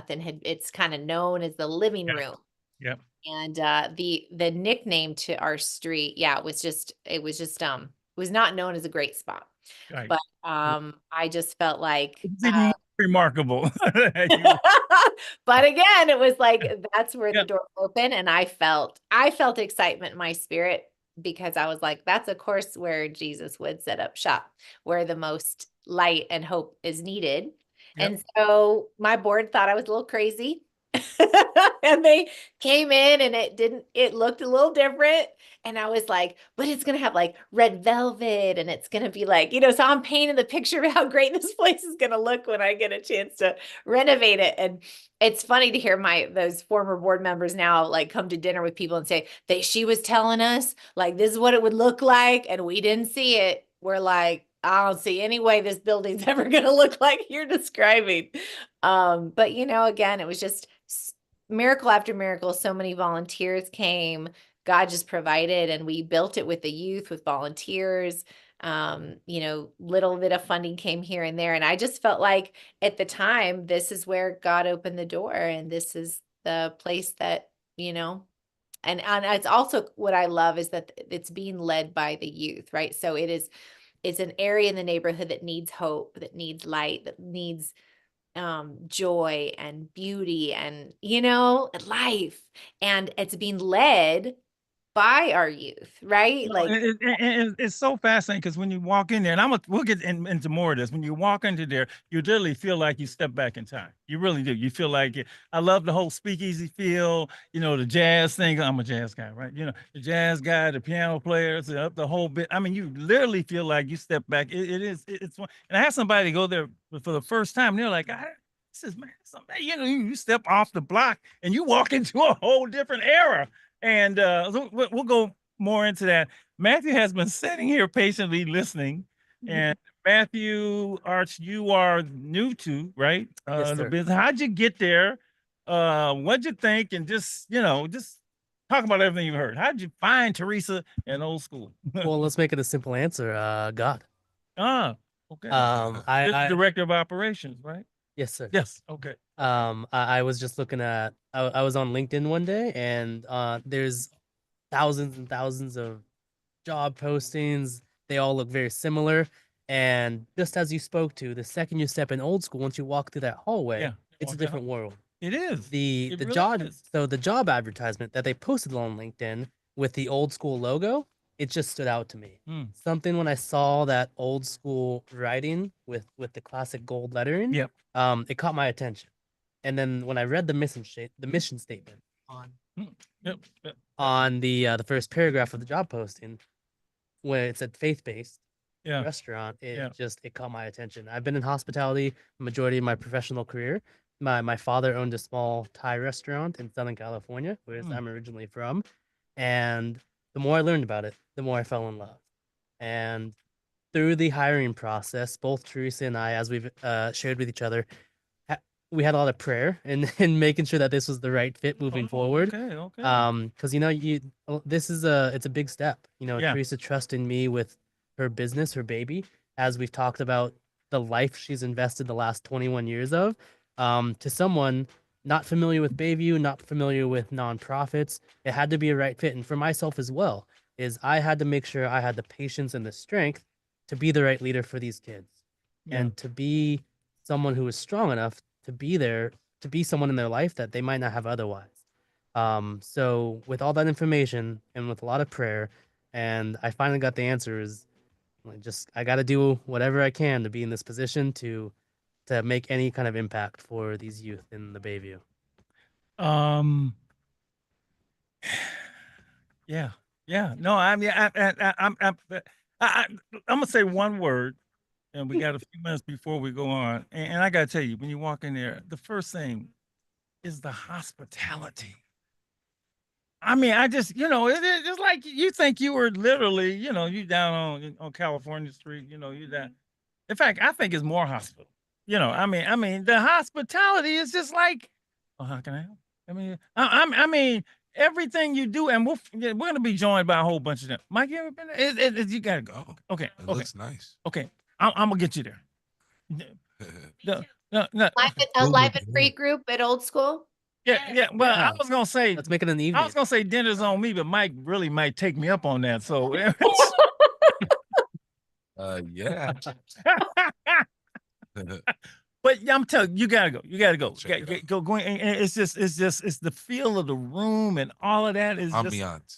it's kind of known as the living Yeah. room. Yeah. And the nickname to our street, yeah, it was not known as a great spot. Right. But I just felt like It's even more remarkable. but again, it was like that's where Yeah. the door opened, and I felt excitement in my spirit because I was like, that's of course where Jesus would set up shop, where the most light and hope is needed. Yep. And so my board thought I was a little crazy. And they came in and it looked a little different. And I was like, but it's going to have like red velvet and it's going to be like, so I'm painting the picture of how great this place is going to look when I get a chance to renovate it. And it's funny to hear those former board members now like come to dinner with people and say she was telling us like, this is what it would look like. And we didn't see it. We're like, I don't see any way this building's ever going to look like you're describing. But again, it was just miracle after miracle. So many volunteers came. God just provided, and we built it with the youth, with volunteers. Little bit of funding came here and there. And I just felt like at the time, this is where God opened the door, and this is the place that, and it's also what I love is that it's being led by the youth, right? So it's an area in the neighborhood that needs hope, that needs light, that needs joy and beauty and life, and it's being led by our youth, right? Like It's so fascinating because when you walk in there, and we'll get into more of this. When you walk into there, you literally feel like you step back in time. You really do. You feel like it. I love the whole speakeasy feel. The jazz thing. I'm a jazz guy, right? The jazz guy, the piano players, the whole bit. I mean, you literally feel like you step back. It's one. And I had somebody go there for the first time. And they're like, this is man, you step off the block and you walk into a whole different era. And we'll go more into that. Matthew has been sitting here patiently listening. And Matthew Arch, you are new to, right? Yes, The sir. business. How'd you get there? What'd you think? And just talk about everything you've heard. How'd you find Teresa and Old School? Well, let's make it a simple answer. God. Okay. I Director of operations, right? Yes, sir. Yes. Okay. I was just looking at. I was on LinkedIn one day, and there's thousands and thousands of job postings. They all look very similar. And just as you spoke to, the second you step in Old School, once you walk through that hallway, Yeah. it's a Walk out. different world. It is. The It really job is. so the job advertisement that they posted on LinkedIn with the Old School logo, it just stood out to me. Something when I saw that Old School writing with the classic gold lettering, Yep. it caught my attention. And then when I read the mission statement Yep. On the first paragraph of the job posting, when it said faith-based Yeah. restaurant, Yeah. it caught my attention. I've been in hospitality majority of my professional career. My father owned a small Thai restaurant in Southern California, where Mm. I'm originally from, and the more I learned about it, the more I fell in love. And through the hiring process, both Teresa and I, as we've shared with each other, we had a lot of prayer and in making sure that this was the right fit moving forward. Okay. Because this is it's a big step. Yeah. Teresa trusting me with her business, her baby, as we've talked about the life she's invested the last 21 years of, to someone not familiar with Bayview, not familiar with nonprofits. It had to be a right fit, and for myself as well, is I had to make sure I had the patience and the strength to be the right leader for these kids, Yeah. and to be someone who is strong enough to be there, to be someone in their life that they might not have otherwise. So with all that information and with a lot of prayer, and I finally got the answers. I got to do whatever I can to be in this position to make any kind of impact for these youth in the Bayview. Yeah. Yeah. No, I mean, I'm gonna say one word, and we got a few minutes before we go on. And I gotta tell you, when you walk in there, the first thing is the hospitality. I mean, I just, it's just like you think you were literally, you down on California Street, you down. In fact, I think it's more hospital. I mean, the hospitality is just like, oh, how can I help? I mean, everything you do, and we're gonna be joined by a whole bunch of them. Mike, you ever been there? You gotta go. Okay, It okay, looks nice. okay. I'm gonna get you there. No, no, no. A live and free group at Old School. Yeah. Well, I Yeah. was gonna say, Let's make it an I evening. was gonna say dinner's on me, but Mike really might take me up on that. So, Yeah. but I'm telling you, you gotta go. You gotta go. Check it out. Go. And it's the feel of the room and all of that is just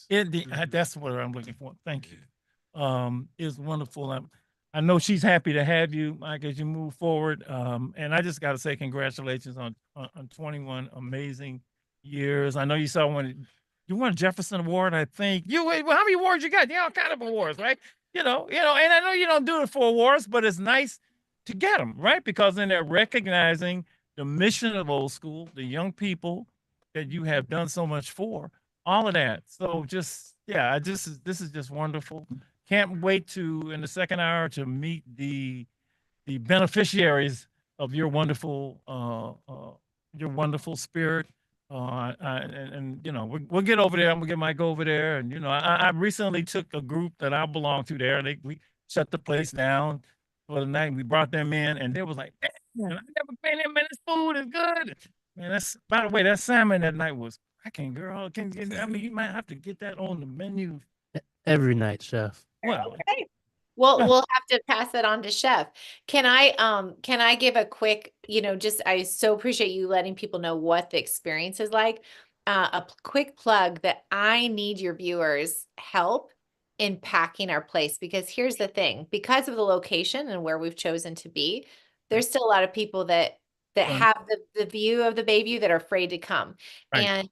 Ambiance. that's what I'm looking for. Thank you. It's wonderful. I know she's happy to have you, Mike, as you move forward. And I just got to say congratulations on 21 amazing years. I know you won a Jefferson Award, I think. How many awards you got? All kind of awards, right? And I know you don't do it for awards, but it's nice to get them, right? Because then they're recognizing the mission of Old School, the young people that you have done so much for, all of that. So this is just wonderful. Can't wait in the second hour to meet the beneficiaries of your wonderful spirit. We'll get over there. I'm gonna get Mike over there, and I recently took a group that I belong to there. We shut the place down for the night. We brought them in, and they was like, "Man, I never been here, man. This food is good." Man, by the way, that salmon that night was cracking, girl. I mean, you might have to get that on the menu. Every night, chef. Well, Okay. Well, we'll have to pass that on to Chef. Can I give a quick, I so appreciate you letting people know what the experience is like. Quick plug that I need your viewers' help in packing our place, because here's the thing, because of the location and where we've chosen to be, there's still a lot of people that Right. have the view of the Bayview that are afraid to come. Right. And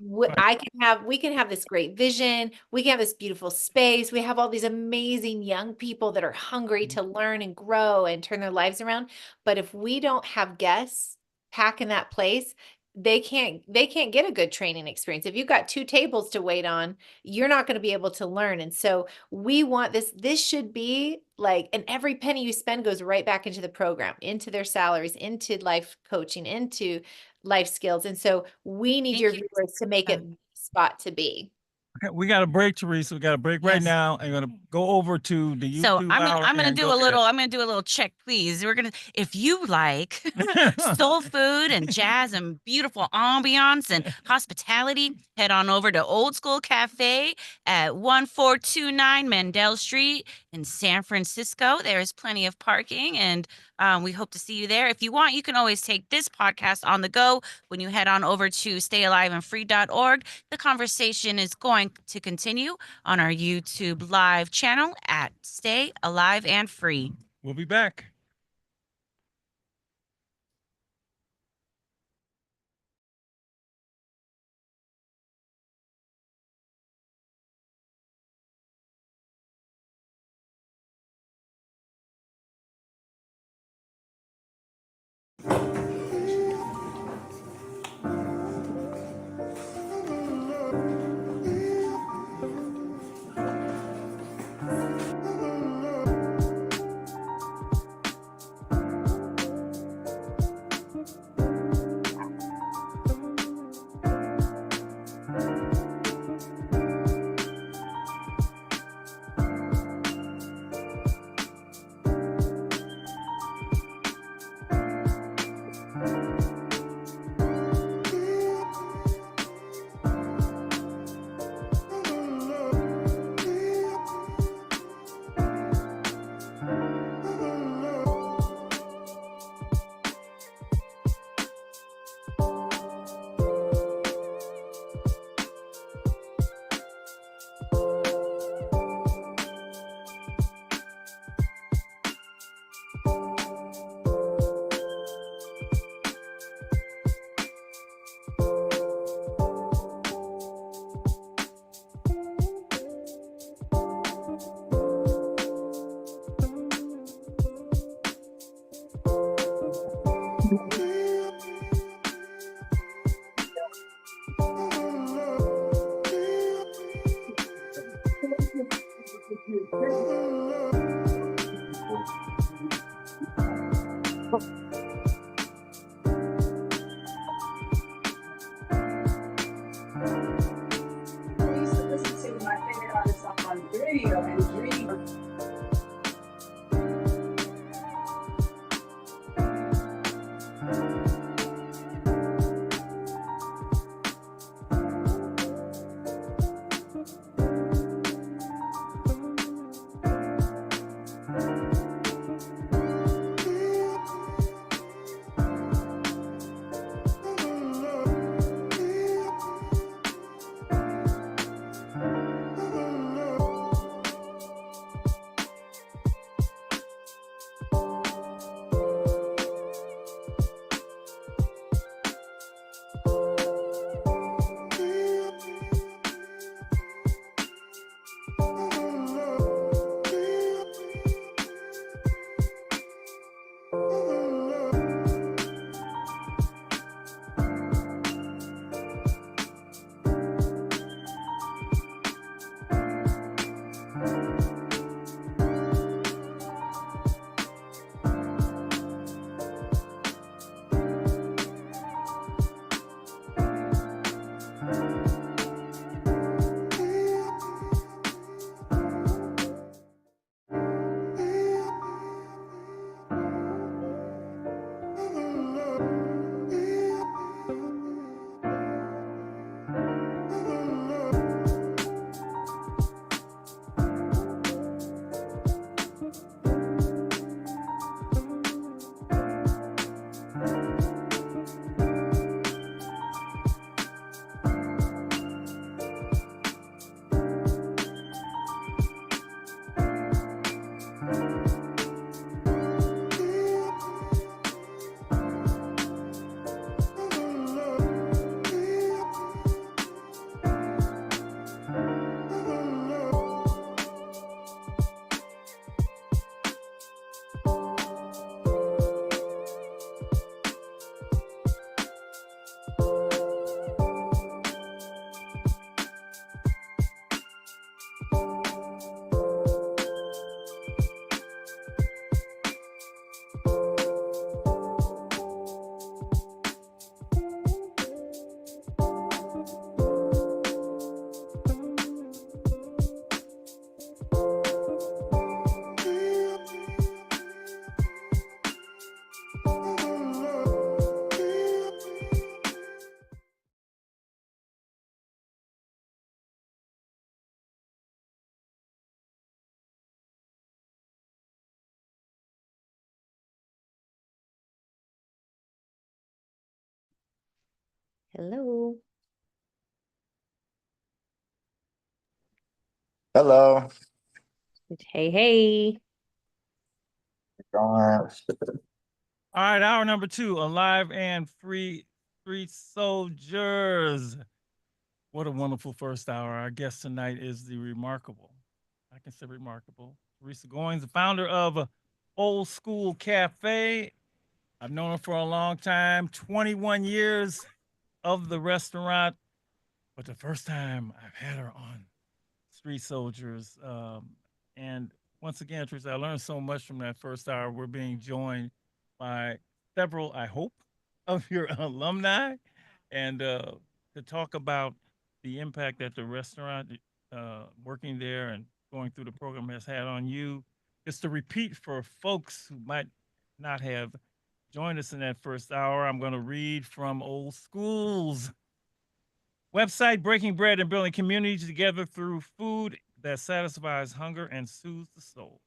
Right. we can have this great vision. We can have this beautiful space. We have all these amazing young people that are hungry to learn and grow and turn their lives around. But if we don't have guests packing that place, they can't get a good training experience. If you've got 2 tables to wait on, you're not going to be able to learn. And so we want this should be like, and every penny you spend goes right back into the program, into their salaries, into life coaching, into life skills. And so we need your viewers to make it the spot to be. Okay, we got a break, Teresa. We got a break right Yes. now. I'm gonna go over to the YouTube So hour I'm gonna and do go a little check, please. If you like soul food and jazz and beautiful ambiance and hospitality, head on over to Old School Cafe at 1429 Mandel Street in San Francisco. There is plenty of parking, and we hope to see you there. If you want, you can always take this podcast on the go when you head on over to stayaliveandfree.org. The conversation is going to continue on our YouTube live channel at Stay Alive and Free. We'll be back. I used to listen to my favorite artists on the radio and dream. Hello. Hello. Hey, hey. Going. All right, hour number 2, Alive and Free Street Soldiers. What a wonderful first hour. Our guest tonight is the remarkable, I can say remarkable, Teresa Goins, the founder of Old School Cafe. I've known her for a long time, 21 years of the restaurant, but the first time I've had her on Street Soldiers. And once again, Teresa, I learned so much from that first hour. We're being joined by several, I hope, of your alumni, and to talk about the impact that the restaurant, working there and going through the program, has had on you. Just to repeat for folks who might not have joined us in that first hour, I'm going to read from Old School's website: breaking bread and building communities together through food that satisfies hunger and soothes the soul.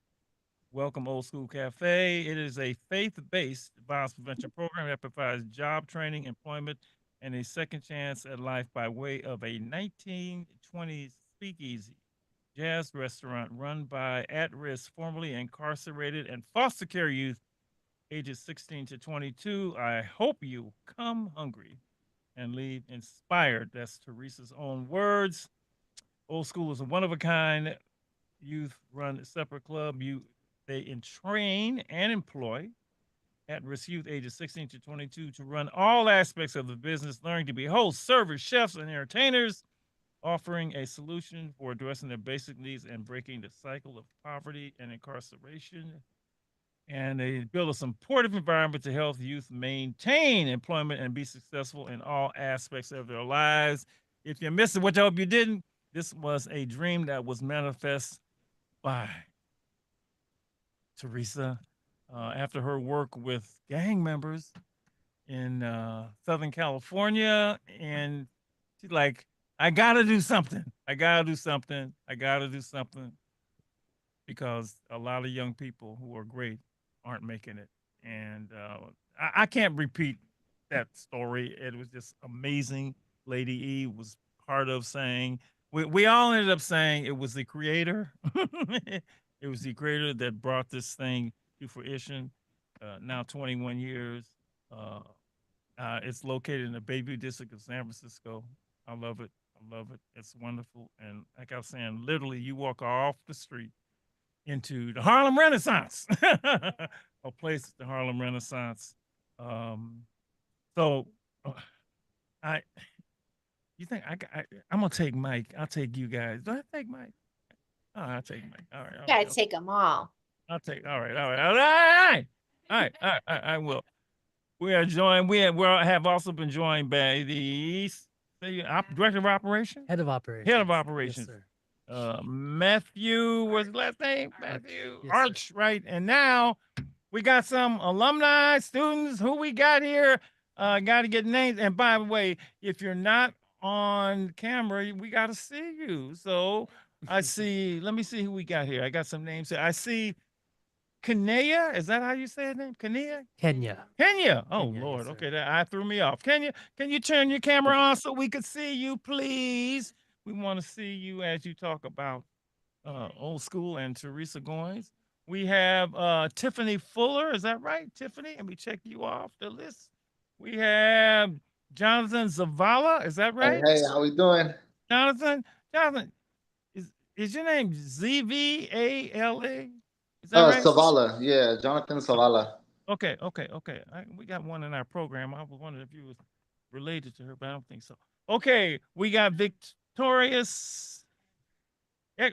Welcome, Old School Cafe. It is a faith based violence prevention program that provides job training, employment, and a second chance at life by way of a 1920s speakeasy jazz restaurant run by at risk, formerly incarcerated, and foster care youth ages 16 to 22. I hope you come hungry and leave inspired. That's Teresa's own words. Old School is a one of a kind youth run separate club. They train and employ at-risk youth ages 16 to 22 to run all aspects of the business, learning to be hosts, servers, chefs, and entertainers, offering a solution for addressing their basic needs and breaking the cycle of poverty and incarceration. And they build a supportive environment to help youth maintain employment and be successful in all aspects of their lives. If you missed it, which I hope you didn't, this was a dream that was manifest by Teresa after her work with gang members in Southern California. And she's like, I got to do something. I got to do something. I got to do something because a lot of young people who are great aren't making it. And I can't repeat that story. It was just amazing. Lady E was part of saying, we all ended up saying it was the creator. It was the creator that brought this thing to fruition. Now 21 years. It's located in the Bayview district of San Francisco. I love it. I love it. It's wonderful. And like I was saying, literally, you walk off the street into the Harlem Renaissance, a place at the Harlem Renaissance. So, I, you think I'm gonna take Mike? I'll take you guys. Do I take Mike? Oh, I'll take Mike. All right. Gotta take them all. I'll take. All right. All right. All right. All right. All right. I will. We are joined. We have also been joined by the director of operations, Head of operations. head of operations, Yes, sir. Matthew. What's his last name? Matthew Yes, Arch. Right. And now we got some alumni, students. Who we got here? Got to get names. And by the way, if you're not on camera, we got to see you. So I see. Let me see who we got here. I got some names here. I see Kenya, is that how you say his name? Kenya? Kenya. Kenya. Oh Kenya, Lord. yes, sir. Okay, that I threw me off. Kenya, can you turn your camera on so we could see you, please? We want to see you as you talk about old school and Teresa Goins. We have Tiffany Fuller. Is that right, Tiffany? Let me check you off the list. We have Jonathan Zavala. Is that Hey, right? hey, how we doing? Jonathan, is your name Zvala? Is that right? Savala, yeah, Jonathan Savala. Okay. We got one in our program. I was wondering if you was related to her, but I don't think so. Okay, we got Victorious.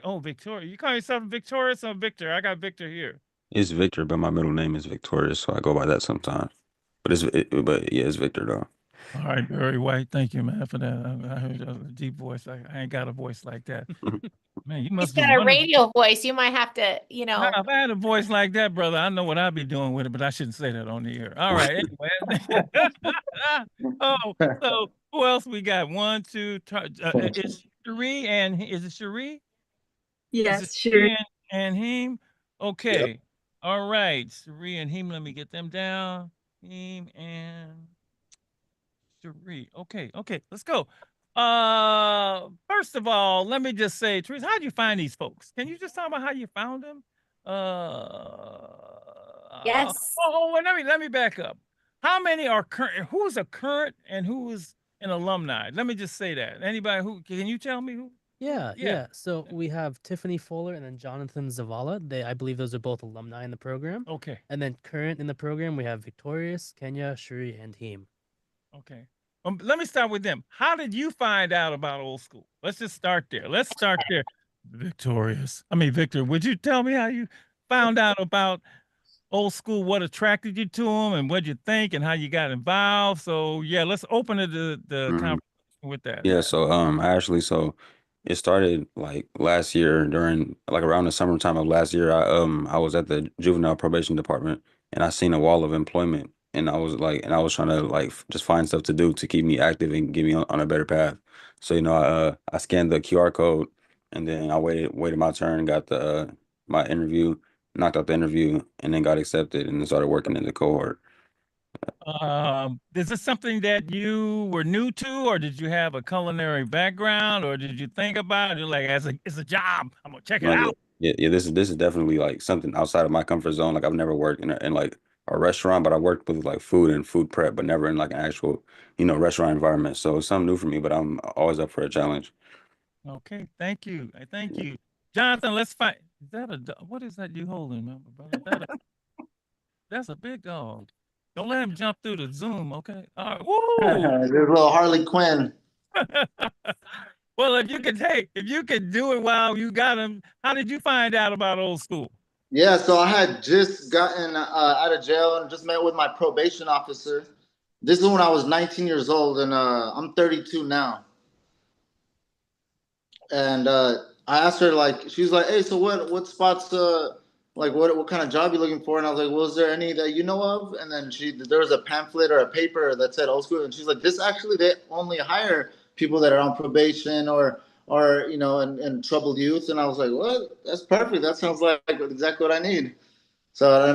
Oh, Victoria. You call yourself Victorious or Victor? I got Victor here. It's Victor, but my middle name is Victorious, so I go by that sometimes. But yeah, it's Victor though. All right, very white. Thank you, man, for that. I heard a deep voice. I ain't got a voice like that. Man, you He's must be got a wonderful. radio voice. You might have to, Now, if I had a voice like that, brother, I know what I'd be doing with it, but I shouldn't say that on the air. All right. Anyway. Oh, so who else we got? One, two, is Cherie and is it Cherie? Is Yes, it sure. Cherie and him? Okay. All right. Cherie and him. Let me get them down. Him and Cherie. Okay. Let's go. First of all, let me just say, Teresa, how'd you find these folks? Can you just talk about how you found them? Yes. Well, let me back up. How many are current? Who's a current and who is an alumni? Let me just say that. Anybody who can you tell me who? Yeah. So we have Tiffany Fuller and then Jonathan Zavala. I believe those are both alumni in the program. Okay. And then current in the program, we have Victorious, Kenya, Shuri, and Heem. Okay. Let me start with them. How did you find out about old school? Let's just start there. Victor, would you tell me how you found out about old school, what attracted you to them and what you think and how you got involved? So yeah, let's open the Mhm. conversation with that. Yeah, so so it started like last year during like around the summertime of last year. I was at the juvenile probation department and I seen a wall of employment and I was trying to like just find stuff to do to keep me active and get me on a better path. So I scanned the QR code and then I waited my turn, got the my interview, knocked out the interview, and then got accepted and then started working in the cohort. Is this something that you were new to, or did you have a culinary background, or did you think about it like it's a job? I'm gonna check it No, out. yeah. This is definitely like something outside of my comfort zone. Like I've never worked in like a restaurant, but I worked with like food and food prep, but never in like an actual, restaurant environment. So it's something new for me, but I'm always up for a challenge. Okay, thank you. Thank you. Jonathan, let's find. What is that you holding, brother? That's a big dog. Don't let him jump through the Zoom, okay? All right. There's Woo! a little Harley Quinn. Well, if you could do it while you got him, how did you find out about old school? Yeah, so I had just gotten out of jail and just met with my probation officer. This is when I was 19 years old, and I'm 32 now. And I asked her like, she's like, "Hey, so what spots like what kind of job you looking for?" And I was like, "Well, is there any that you know of?" And then there was a pamphlet or a paper that said old school, and she's like, "This actually they only hire people that are on probation or and troubled youth." And I was like, "What? That's perfect. That sounds like exactly what I need." So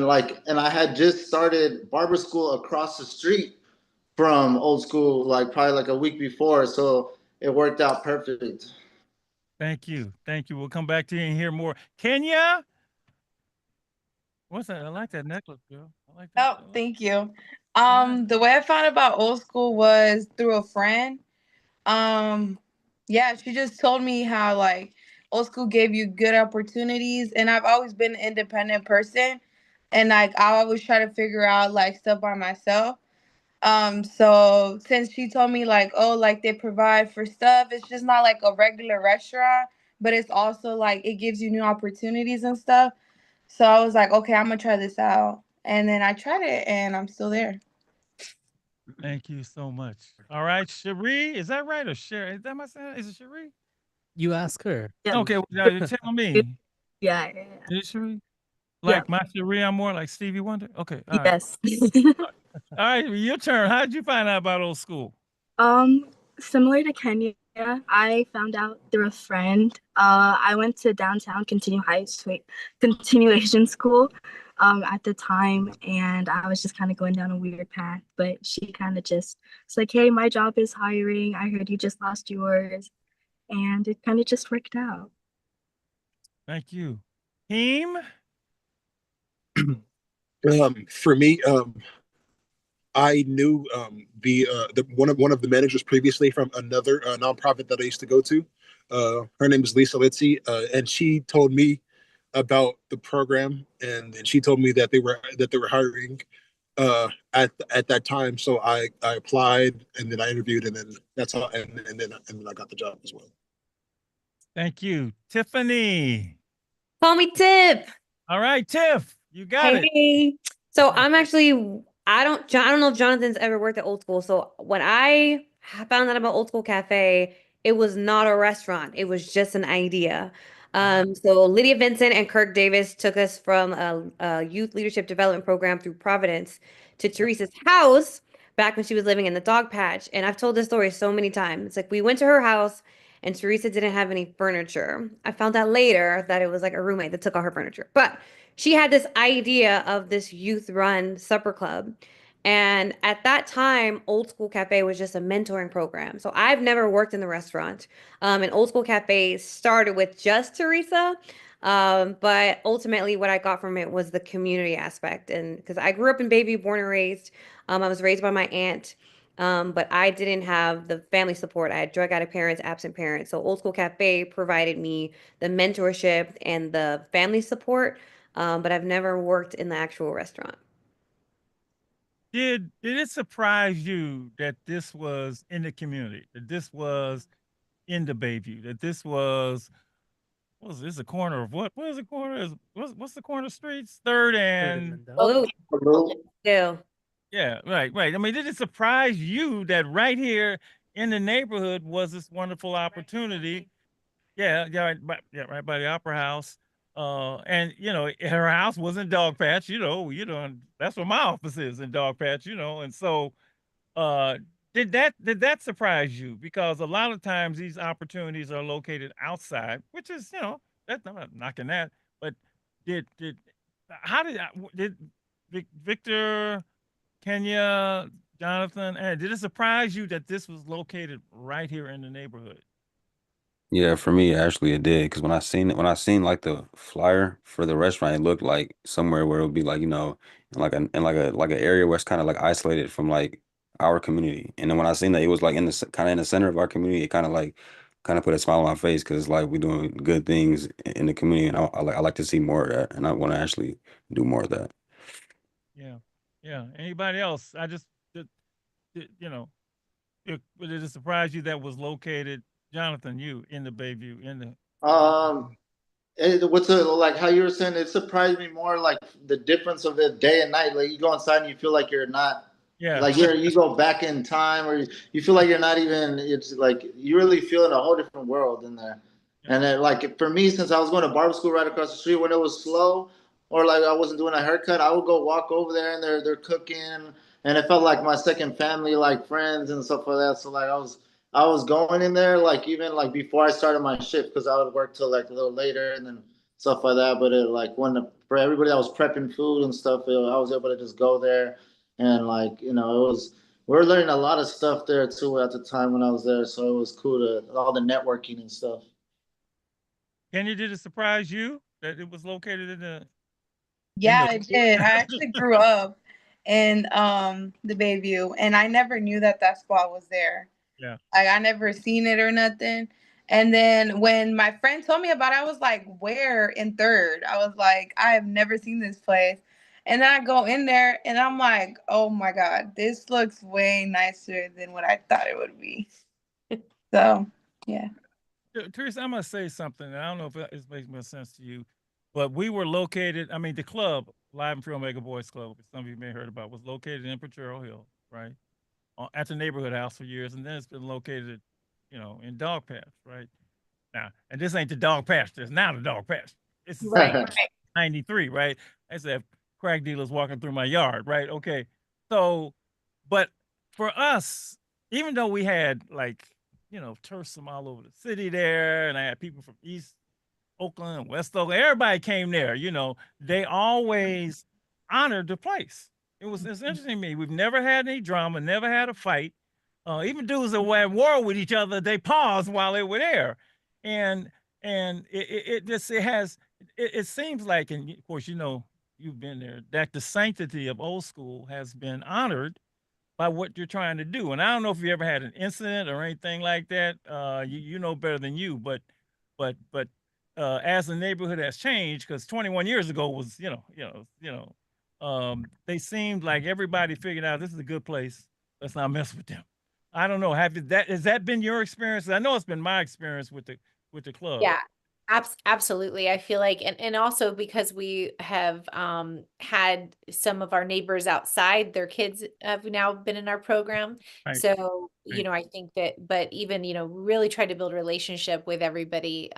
and I had just started barber school across the street from old school, like probably like a week before, so it worked out perfect. Thank you. Thank you. We'll come back to you and hear more. Kenya? What's that? I like that necklace, girl. I like that. Oh, thank you. The way I found about old school was through a friend. Um, yeah, she just told me how like old school gave you good opportunities, and I've always been an independent person, and like I always try to figure out like stuff by myself. So since she told me like, oh, like they provide for stuff, it's just not like a regular restaurant, but it's also like it gives you new opportunities and stuff. So I was like, okay, I'm gonna try this out. And then I tried it and I'm still there. Thank you so much. All right, Cherie, is that right or Sherry? Is that my son? Is it Cherie? You ask her. Yeah. Okay, well, now you tell me. Yeah. Is it Cherie? Yeah. Like my Cherie, I'm more like Stevie Wonder. Okay, all right. Yes. All right, your turn. How did you find out about old school? Um, Similar to Kenya, I found out through a friend. I went to downtown continuation school at the time, and I was just kind of going down a weird path. But she kind of just was like, "Hey, my job is hiring. I heard you just lost yours," and it kind of just worked out. Thank you. Team? For me, I knew the one of the managers previously from another nonprofit that I used to go to. Her name is Lisa Litzy, and she told me about the program, and she told me that they were hiring at that time. So I applied, and then I interviewed, and then that's how, and then I got the job as well. Thank you. Tiffany. Call me Tip. All right, Tiff, you got it. Hey. So I'm actually I don't know if Jonathan's ever worked at Old School. So when I found out about Old School Cafe, it was not a restaurant. It was just an idea. So Lydia Vincent and Kirk Davis took us from a youth leadership development program through Providence to Teresa's house back when she was living in the dog patch. And I've told this story so many times. It's like we went to her house and Teresa didn't have any furniture. I found out later that it was like a roommate that took all her furniture. But she had this idea of this youth run supper club. And at that time, Old School Cafe was just a mentoring program. So I've never worked in the restaurant. And Old School Cafe started with just Teresa. But ultimately, what I got from it was the community aspect. And because I grew up in Bayview, born and raised, I was raised by my aunt. But I didn't have the family support. I had drug addict parents, absent parents. So Old School Cafe provided me the mentorship and the family support, but I've never worked in the actual restaurant. Did it surprise you that this was in the community? That this was in the Bayview? That this was what was this a corner of what? What is the corner? What's the corner streets? Third and Hello. Yeah. yeah, right, right. I mean, did it surprise you that right here in the neighborhood was this wonderful opportunity? Yeah, yeah, right by the Opera House. And her house was in Dog Patch. And that's where my office is in Dog Patch. And so uh, did that surprise you? Because a lot of times these opportunities are located outside, which is that's I'm not knocking that, but did how did Victor, Kenya, Jonathan, did it surprise you that this was located right here in the neighborhood? Yeah, for me, actually, it did because when I seen like the flyer for the restaurant, it looked like somewhere where it would be like in like an area where it's kind of like isolated from like our community. And then when I seen that it was like in the kind of in the center of our community, it kind of put a smile on my face because like we're doing good things in the community, and I like to see more of that, and I want to actually do more of that. Yeah. Yeah. Anybody else? You know, would it surprise you that was located, Jonathan, you in the Bayview, in the Um, what's it like how you were saying? It surprised me more like the difference of the day and night. Like you go inside and you feel like you're not, yeah. like you go back in time, or you feel like you're not even. It's like you really feel in a whole different world in there. Yeah. And then like for me, since I was going to barber school right across the street, when it was slow or like I wasn't doing a haircut, I would go walk over there and they're cooking, and it felt like my second family, like friends and stuff like that. So like I was going in there like even like before I started my shift because I would work till like a little later and then stuff like that. But it like for everybody that was prepping food and stuff, I was able to just go there and like it was we were learning a lot of stuff there too at the time when I was there. So it was cool to all the networking and stuff. Kenya, did it surprise you that it was located in Yeah, the I did. I actually grew up in the Bayview, and I never knew that that spot was there. yeah. Like I never seen it or nothing. And then when my friend told me about it, I was like, "Where in third?" I was like, "I have never seen this place." And then I go in there, and I'm like, "Oh my God, this looks way nicer than what I thought it would be." So, yeah. Teresa, I'm gonna say something. And I don't know if it makes more sense to you, but we were located. I mean, the club, Live and Free Omega Boys Club, which some of you may have heard about, was located in Potrero Hill, right, at the neighborhood house for years, and then it's been located, in Dog Patch, right now. And this ain't the Dog Patch. It's now the Dog Patch. This is Right. 93, right? I said crack dealers walking through my yard, right? Okay, so, but for us, even though we had like tourists from all over the city there, and I had people from East Oakland, West Oakland, everybody came there. They always honored the place. It's interesting to me. We've never had any drama, never had a fight. Even dudes that were at war with each other, they paused while they were there, and it seems like, and of course you've been there, that the sanctity of Old School has been honored by what you're trying to do. And I don't know if you ever had an incident or anything like that. You know better than you, but as the neighborhood has changed, because 21 years ago was they seemed like everybody figured out this is a good place. Let's not mess with them. I don't know. Has that been your experience? I know it's been my experience with the club. Yeah, absolutely. I feel like, and also because we have had some of our neighbors outside, their kids have now been in our program. Right. So, Right. I think that, but even, really tried to build a relationship with everybody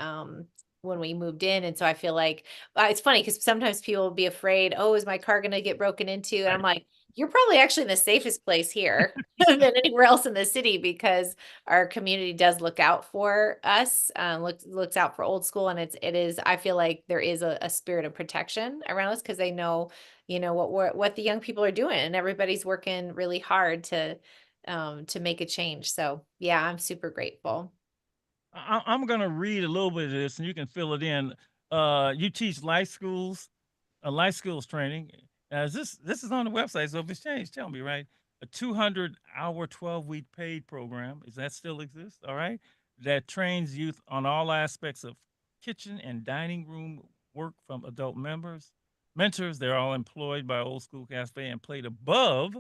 when we moved in. And so I feel like it's funny because sometimes people will be afraid, oh, is my car going to get broken into? And I'm Right. like, you're probably actually in the safest place here than anywhere else in the city because our community does look out for us, looks out for Old School, and it is. I feel like there is a spirit of protection around us because they know, what the young people are doing, and everybody's working really hard to make a change. So yeah, I'm super grateful. I'm going to read a little bit of this, and you can fill it in. You teach life skills training. This is on the website, so if it's changed, tell me, right? A 200-hour, 12-week paid program. Is that still exists? All right, that trains youth on all aspects of kitchen and dining room work from adult mentors. They're all employed by Old School Cafe and paid above.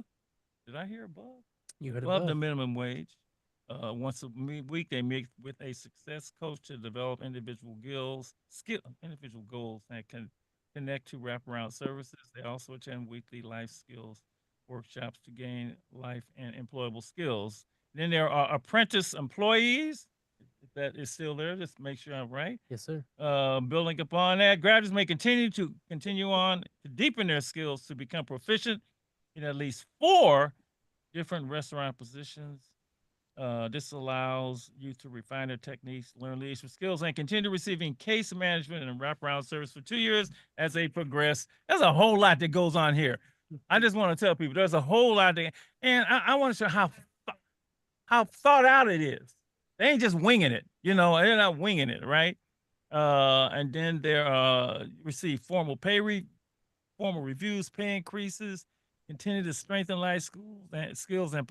Did I hear above? You heard Above the above. minimum wage. Once a week, they meet with a success coach to develop individual goals that can connect to wraparound services. They also attend weekly life skills workshops to gain life and employable skills. Then there are apprentice employees. If that is still there, just make sure I'm right. Yes, sir. Building upon that, graduates may continue on to deepen their skills to become proficient in at least 4 different restaurant positions. This allows you to refine their techniques, learn leadership skills, and continue receiving case management and wraparound service for 2 years as they progress. There's a whole lot that goes on here. I just want to tell people there's a whole lot and I want to show how thought out it is. They ain't just winging it, they're not winging it, right? And then they receive formal reviews, pay increases, continue to strengthen life skills and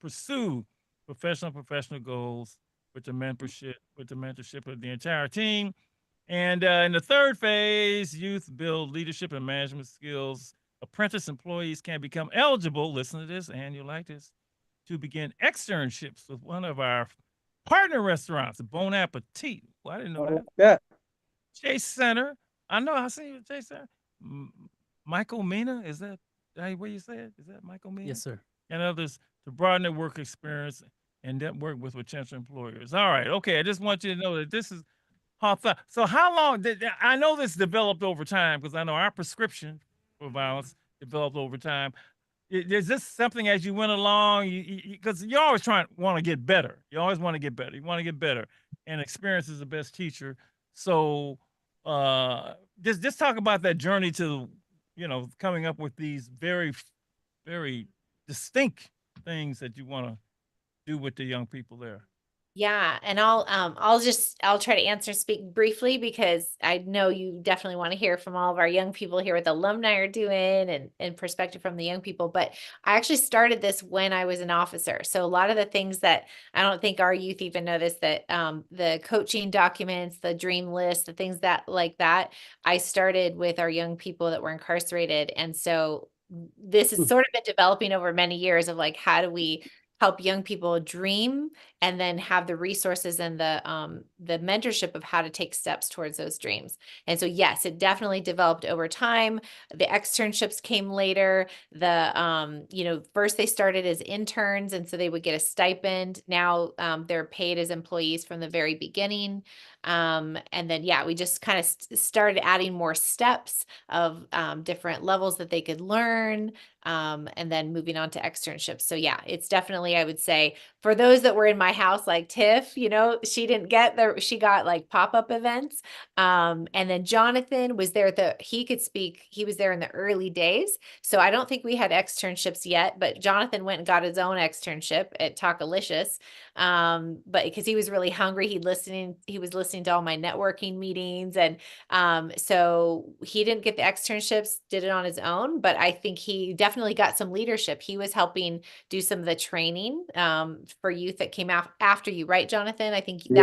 pursue professional goals with the mentorship of the entire team. And in the third phase, youth build leadership and management skills apprentice employees can become eligible, listen to this, and you'll like this, to begin externships with one of our partner restaurants, Bon Appetit. Well, I didn't know that. Yeah. Chase Center. I know I seen you at Chase Center. Michael Mina, is that what you said? Is that Michael Mina? Yes, sir. And others to broaden their work experience and network with potential employers. All right. Okay. I just want you to know that this is how thought. So how long did I know this developed over time? Because I know our prescription for violence developed over time. Is this something as you went along? Because you're always want to get better. You always want to get better. You want to get better, and experience is the best teacher. So, just talk about that journey to, coming up with these very, very distinct things that you want to do with the young people there. Yeah, and I'll try to speak briefly because I know you definitely want to hear from all of our young people, hear what the alumni are doing and perspective from the young people. But I actually started this when I was an officer. So a lot of the things that I don't think our youth even know this, that the coaching documents, the dream list, the things that like that, I started with our young people that were incarcerated. And so this has sort of been developing over many years of like, how do we help young people dream and then have the resources and the mentorship of how to take steps towards those dreams. And so, yes, it definitely developed over time. The externships came later. First they started as interns, and so they would get a stipend. Now they're paid as employees from the very beginning. And then, we just kind of started adding more steps of different levels that they could learn. And then moving on to externships. So it's definitely, I would say, for those that were in my house, like Tiff, she didn't get she got like pop-up events. And then Jonathan was there he could speak. He was there in the early days. So I don't think we had externships yet, but Jonathan went and got his own externship at Talkalicious. But because he was really hungry, he was listening to all my networking meetings. And so he didn't get the externships, did it on his own, but I think he definitely got some leadership. He was helping do some of the training for youth that came out after you, right, Jonathan? I think it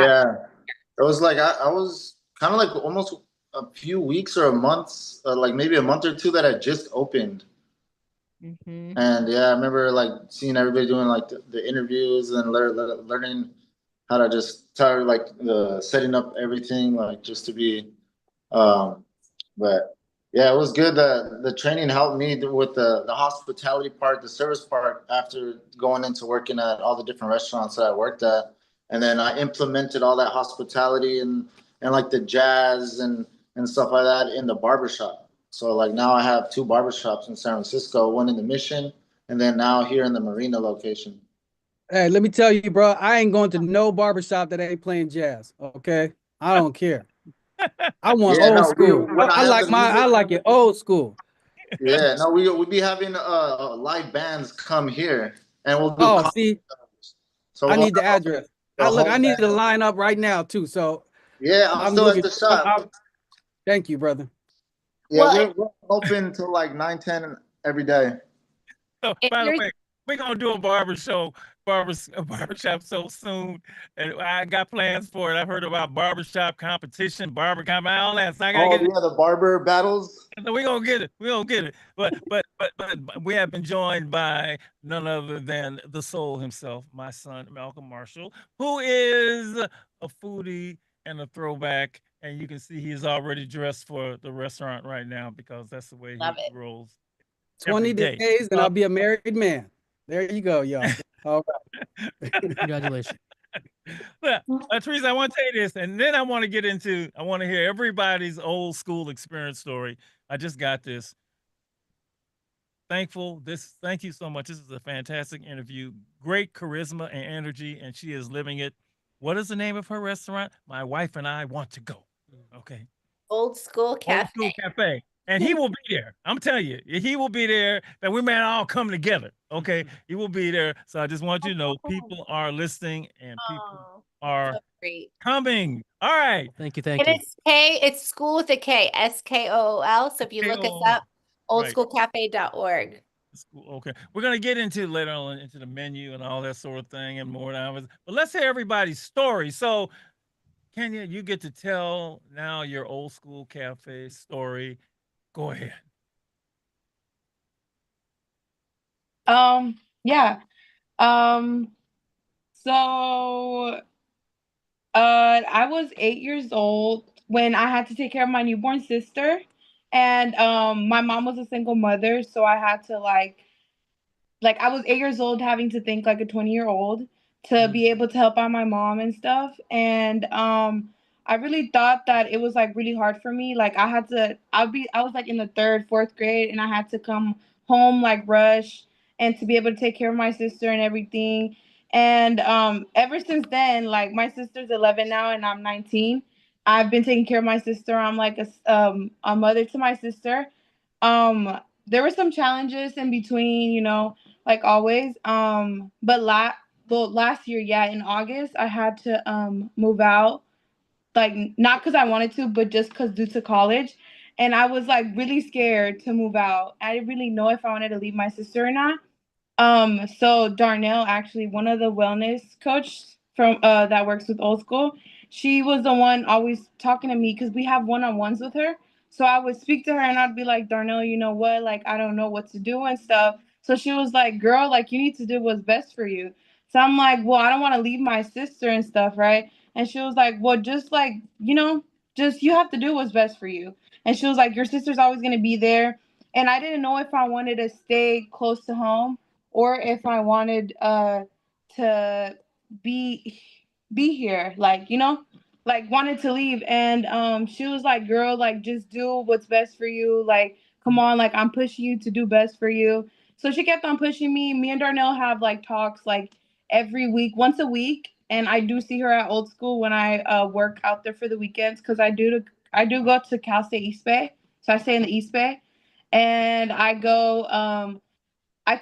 was like I was kind of like almost a few weeks or a month, like maybe a month or two that I just opened. Mm-hmm. And I remember like seeing everybody doing like the interviews and learning how to just start like setting up everything, like just to be but it was good. The training helped me with the hospitality part, the service part, after going into working at all the different restaurants that I worked at. And then I implemented all that hospitality and like the jazz and stuff like that in the barbershop. So like now I have 2 barbershops in San Francisco, one in the Mission, and then now here in the Marina location. Hey, let me tell you, bro, I ain't going to no barbershop that ain't playing jazz. Okay, I don't care. I want old school. I like it old school. Yeah, no, we be having live bands come here, and we'll do. Oh, see, so I need the address. I need to band. line up right now too. So I'm still at the shop. Thank you, brother. Yeah, we're open till like 9-10 every day. Oh, by the way, we're gonna do a barbershop so soon, and I got plans for it. I've heard about barbershop competition, all that. So I gotta get the barber battles. So we're gonna get it. We're gonna get it. But we have been joined by none other than the soul himself, my son Malcolm Marshall, who is a foodie and a throwback. And you can see he's already dressed for the restaurant right now because that's the way he rolls. 20 days and I'll be a married man. There you go, y'all. All right. Congratulations. Teresa, I want to tell you this, and then I want to hear everybody's old school experience story. I just got this. Thank you so much. This is a fantastic interview. Great charisma and energy, and she is living it. What is the name of her restaurant? My wife and I want to go. Okay. Old School Cafe. Old School Cafe. And he will be there. I'm telling you, he will be there. That we may all come together. Okay. He will be there. So I just want you to know people are listening and people are coming. All right. Thank you. And it's Skool with a K, SKOOL. So if you look us up, oldschoolcafe.org. Okay. We're going to get into later on into the menu and all that sort of thing and more. But let's hear everybody's story. So Kenya, you get to tell now your Old School Cafe story. Go ahead. Yeah. Um, so I was 8 years old when I had to take care of my newborn sister. And my mom was a single mother, so I had to like I was 8 years old having to think like a 20-year-old to be able to help out my mom and stuff. And I really thought that it was like really hard for me. Like I was like in the third, fourth grade and I had to come home like rush and to be able to take care of my sister and everything. And ever since then, like my sister's 11 now and I'm 19. I've been taking care of my sister. I'm like a mother to my sister. There were some challenges in between, like always. But last year, yeah, in August, I had to move out, like not because I wanted to, but just because due to college. And I was like really scared to move out. I didn't really know if I wanted to leave my sister or not. So Darnell, actually, one of the wellness coach from that works with Old School, she was the one always talking to me because we have one-on-ones with her. So I would speak to her and I'd be like, Darnell, you know what? Like, I don't know what to do and stuff. So she was like, girl, like, you need to do what's best for you. So I'm like, well, I don't want to leave my sister and stuff, right? And she was like, well, just like, just you have to do what's best for you. And she was like, your sister's always going to be there. And I didn't know if I wanted to stay close to home or if I wanted to be be here, like like wanted to leave. And she was like, "Girl, like just do what's best for you. Like, come on, like I'm pushing you to do best for you." So she kept on pushing me. Me and Darnell have like talks like every week, once a week, and I do see her at Old School when I work out there for the weekends because I do go to Cal State East Bay, so I stay in the East Bay, and I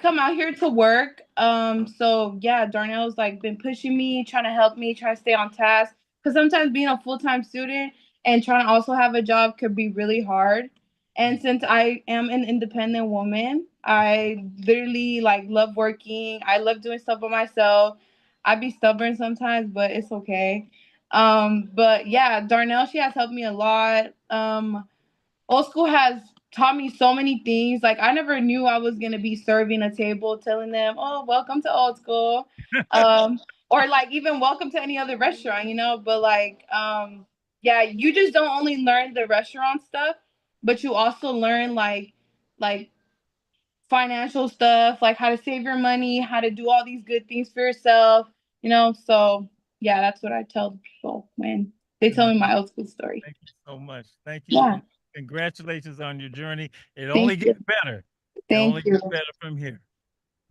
come out here to work. So yeah, Darnell's like been pushing me, trying to help me, trying to stay on task. Cause sometimes being a full-time student and trying to also have a job could be really hard. And since I am an independent woman, I literally like love working. I love doing stuff by myself. I be stubborn sometimes, but it's okay. But yeah, Darnell, she has helped me a lot. Old School has taught me so many things. Like I never knew I was gonna be serving a table, telling them, "Oh, welcome to Old School," or like even welcome to any other restaurant. But yeah, you just don't only learn the restaurant stuff, but you also learn like financial stuff, like how to save your money, how to do all these good things for yourself. So yeah, that's what I tell people when they tell me my Old School story. Thank you so much. Thank you. Yeah, Congratulations on your journey. It only thank gets you, better. It only thank you. gets better from here.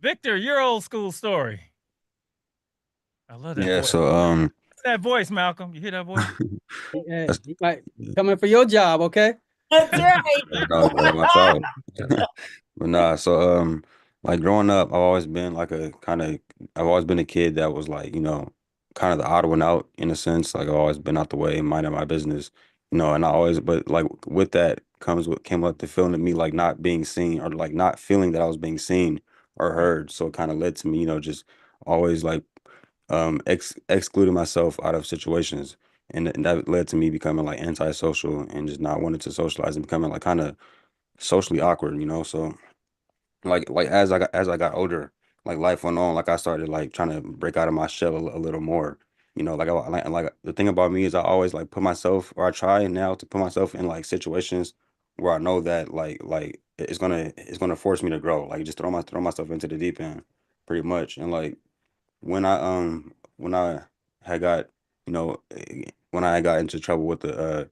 Victor, your old school story. I love that Yeah, voice. so That voice, Malcolm. You hear that voice? Hey, that's you might coming for your job, okay? That's right. better watch out. But nah, so like growing up, I've always been a kid that was like, kind of the odd one out in a sense. Like I've always been out the way, minding my business, and but like with that came up the feeling of me like not being seen or like not feeling that I was being seen or heard. So it kind of led to me, just always like excluding myself out of situations. And that led to me becoming like antisocial and just not wanting to socialize and becoming like kind of socially awkward, So like as I got older, like life went on, like I started like trying to break out of my shell a little more. Like the thing about me is I always like put myself, or I try now to put myself in like situations where I know that like it's gonna force me to grow. Like just throw myself into the deep end pretty much. And like when I had got when I got into trouble with the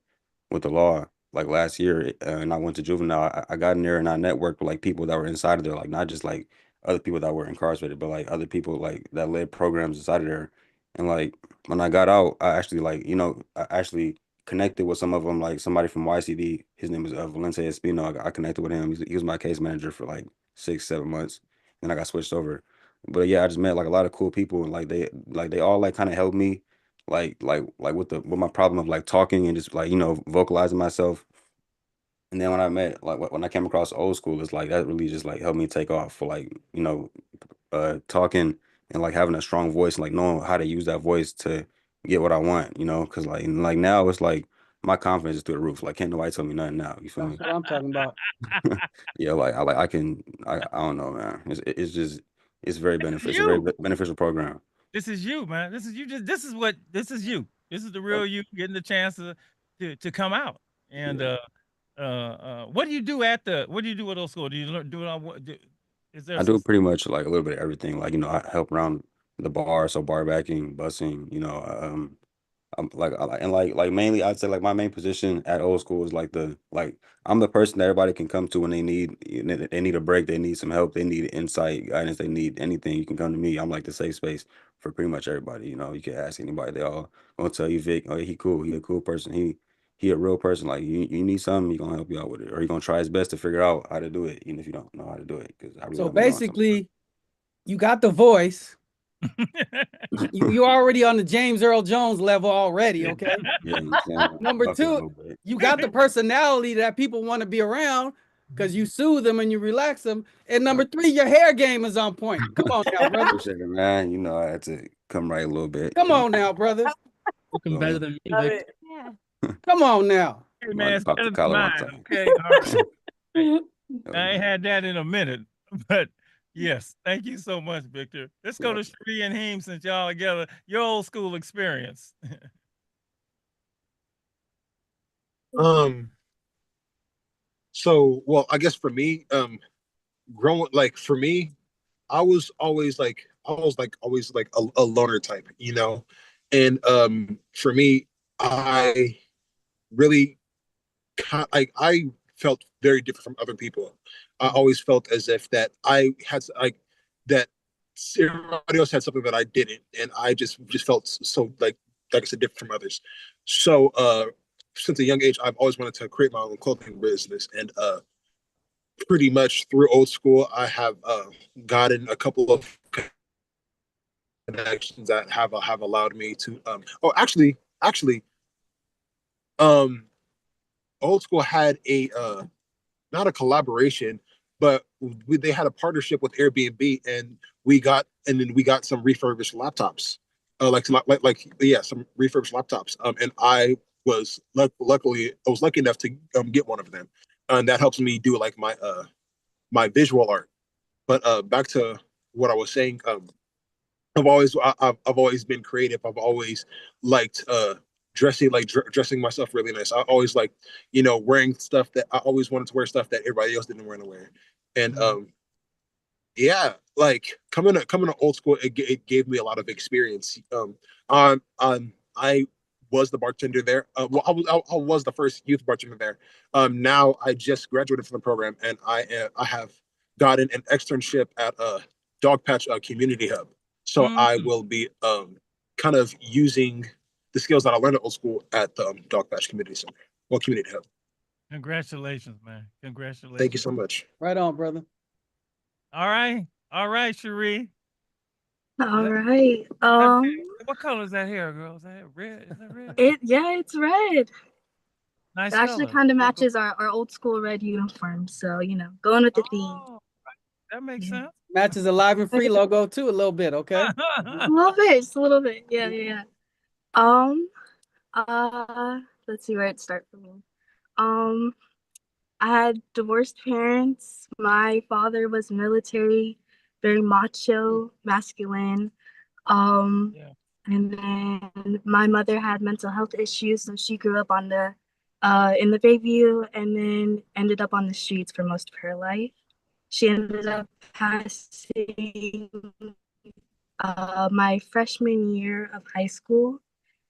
law like last year, and I went to juvenile. I got in there and I networked with like people that were inside of there, like not just like other people that were incarcerated, but like other people like that led programs inside of there. And like when I got out, I actually connected with some of them, like somebody from YCD. His name is Valente Espino. I connected with him. He was my case manager for like 6, 7 months. Then I got switched over. But yeah, I just met like a lot of cool people, and like they all like kind of helped me like with my problem of like talking and just like vocalizing myself. And then when I met like when I came across Old School, it's like that really just like helped me take off for like talking and like having a strong voice and like knowing how to use that voice to get what I want, because like now it's like my confidence is through the roof. Like can't nobody tell me nothing now. You feel me? That's what I'm talking about. Yeah, I don't know, man. It's just it's very beneficial. It's a very You. beneficial program. This is you, man. This is you. This is you. This is the real you getting the chance to come out. And what do you do what do you do at those schools? Do you do it on what? Is there I do pretty much like a little bit of everything. Like, I help around the bar, so bar backing, busing, I'm like mainly I'd say like my main position at old school is like I'm the person that everybody can come to when they need a break, they need some help, they need insight, guidance, they need anything. You can come to me. I'm like the safe space for pretty much everybody. You can ask anybody. They all gonna tell you, Vic, oh, he cool, he a cool person, he a real person. Like you need something, he gonna help you out with it, or he gonna try his best to figure out how to do it, even if you don't know how to do it. Because I really So don't be knowing something. basically, you got the voice. You're already on the James Earl Jones level already, okay? Yeah, you know, Number buffing a two, little bit. you got the personality that people want to be around because you soothe them and you relax them. And number three, your hair game is on point. Come on now, brother. Appreciate it, man. I had to come right a little bit. Come on now, brother. Looking better than me, Love Victor. it. Yeah. Come on now. Hey, I man, had to it's pop better the than collar one mine. time. Okay, all right. Hey, Oh, I ain't man. had that in a minute, but yes, thank you so much, Victor. Let's go Yeah. to Shree and Heem since y'all together. Your old school experience. Um. So, well, I guess for me, growing like for me, I was always like a loner type, and for me, I really I felt very different from other people. I always felt as if that I had like that everybody else had something that I didn't, and I just felt so like I said, different from others. So since a young age, I've always wanted to create my own clothing business, and pretty much through old school, I have gotten a couple of connections that have allowed me to. Actually, um, old school had a not a collaboration, but they had a partnership with Airbnb, and then we got some refurbished laptops, yeah, some refurbished laptops. And luckily I was lucky enough to get one of them, and that helps me do like my visual art. But back to what I was saying, I've always been creative. I've always liked dressing myself really nice. I always liked wearing stuff that I always wanted to wear stuff that everybody else didn't want to wear. And yeah, like coming to old school, it gave me a lot of experience. I was the bartender there. Well, I was the first youth bartender there. Now I just graduated from the program, and I have gotten an externship at a Dog Patch Community Hub. So I will be kind of using the skills that I learned at old school at the Dog Patch Community Center. Well, Community Hub. Congratulations, man. Congratulations. Thank you so much. Right on, brother. All right. All right, Sheree. All right. What color is that hair, girl? Is that red? Is that red? It's red. Nice It actually color. kind of matches our old school red uniform. So, going with the theme. Oh, that makes sense. Matches the Live and Free logo too, a little bit, okay? A little bit, just a little bit. Yeah. Um, let's see where it starts for me. I had divorced parents. My father was military, very macho, masculine. And then my mother had mental health issues, so she grew up on the in the Bayview and then ended up on the streets for most of her life. She ended up passing my freshman year of high school.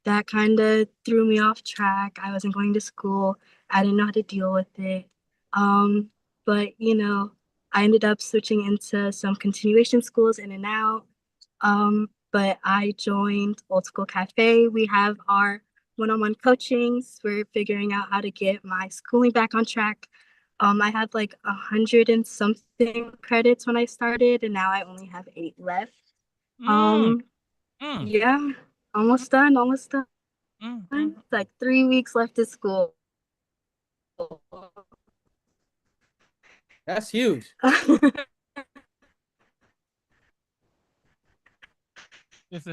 That kind of threw me off track. I wasn't going to school. I didn't know how to deal with it. But I ended up switching into some continuation schools in and out. But I joined Old School Cafe. We have our one-on-one coachings. We're figuring out how to get my schooling back on track. I had like 100 and something credits when I started, and now I only have 8 left. Yeah, almost done. Like 3 weeks left of school. That's huge. Is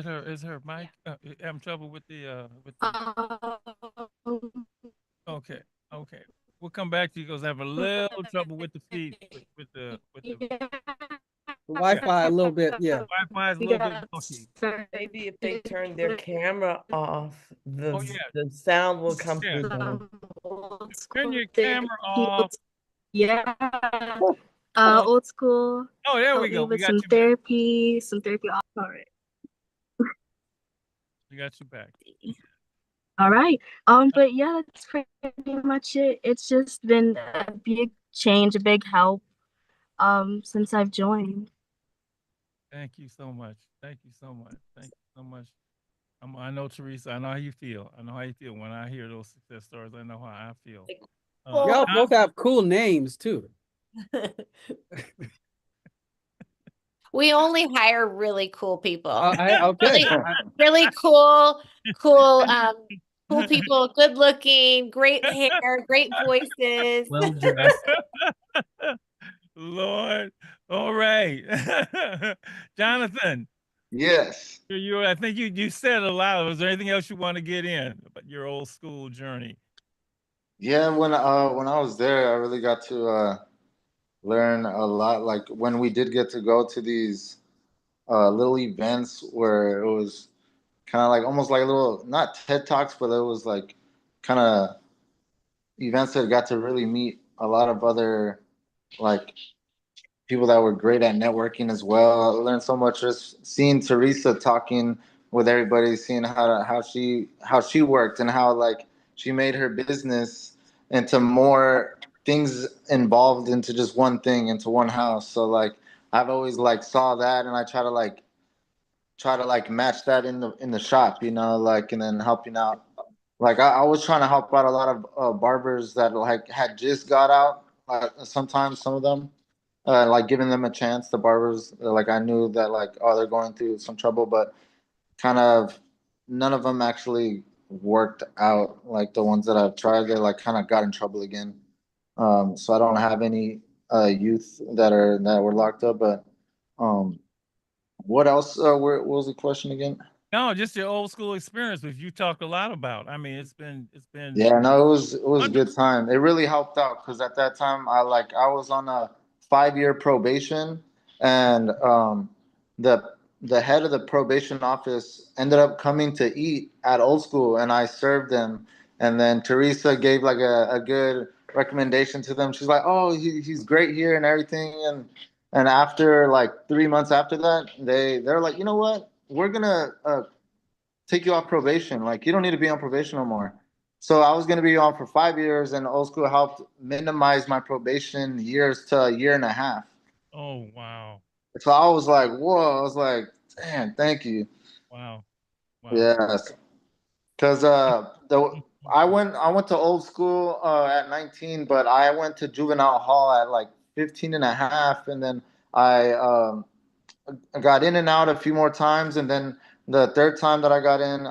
her mic? Having trouble with the Okay. Okay. We'll come back to you because I have a little trouble with the feed with the Wi-Fi a little bit, yeah. Wi-Fi is a little bit funky. Maybe if they turn their camera off, Oh yeah. the sound will come Yeah. through them. Turn your camera off. Yeah. Oh, Old school. oh, there Help we me go. We with got some you back. therapy. All right. We got you back. All right. But yeah, that's pretty much it. It's just been a big change, a big help since I've joined. Thank you so much. Thank you so much. Thank you so much. I know Teresa. I know how you feel. I know how you feel when I hear those success stories. I know how I feel. Y'all both have cool names too. We only hire really cool people. Okay. Really cool, cool people, good looking, great hair, great voices. Well dressed. Lord. All right. Jonathan. Yes. I think you said a lot. Was there anything else you want to get in about your old school journey? Yeah, when I was there, I really got to learn a lot. Like when we did get to go to these little events where it was kind of like almost like a little not TED Talks, but it was like kind of events that got to really meet a lot of other like people that were great at networking as well. I learned so much just seeing Teresa talking with everybody, seeing how she worked and how like she made her business into more things involved into just one thing, into one house. So like I've always like saw that and I try to like match that in the shop, you know, like and then helping out. Like I was trying to help out a lot of barbers that like had just got out. Sometimes some of them, like giving them a chance. The barbers, like I knew that like oh they're going through some trouble, but kind of none of them actually worked out. Like the ones that I've tried, they like kind of got in trouble again. So I don't have any youth that were locked up, but um, what else? What was the question again? No, just your old school experience, which you talked a lot about. I mean, it's been Yeah, no, it was a good time. It really helped out because at that time I was on a 5 year probation, and the the head of the probation office ended up coming to eat at Old School, and I served them. And then Teresa gave like a good recommendation to them. She's like, "Oh, he's great here and everything." And after like 3 months after that, they're like, "You know what? We're gonna take you off probation. Like you don't need to be on probation no more." So I was going to be on for 5 years, and Old School helped minimize my probation years to a year and a half. Oh wow. So I was like, whoa! I was like, damn, thank you. Wow. Wow. Yes, because I went to Old School at 19, but I went to juvenile hall at like 15 and a half, and then I got in and out a few more times, and then the third time that I got in,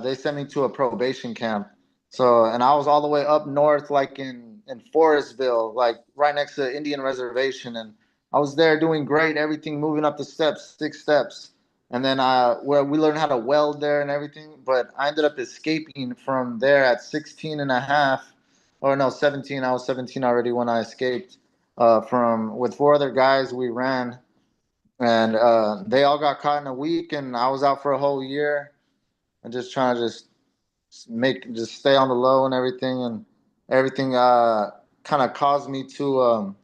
they sent me to a probation camp. So, and I was all the way up north, like in Forestville, like right next to the Indian reservation, and I was there doing great, everything moving up the steps, 6 steps, and then where we learned how to weld there and everything. But I ended up escaping from there at 16 and a half, or no, 17. I was 17 already when I escaped from with four other guys. We ran, and they all got caught in a week, and I was out for a whole year and just trying to just stay on the low and everything kind of caused me to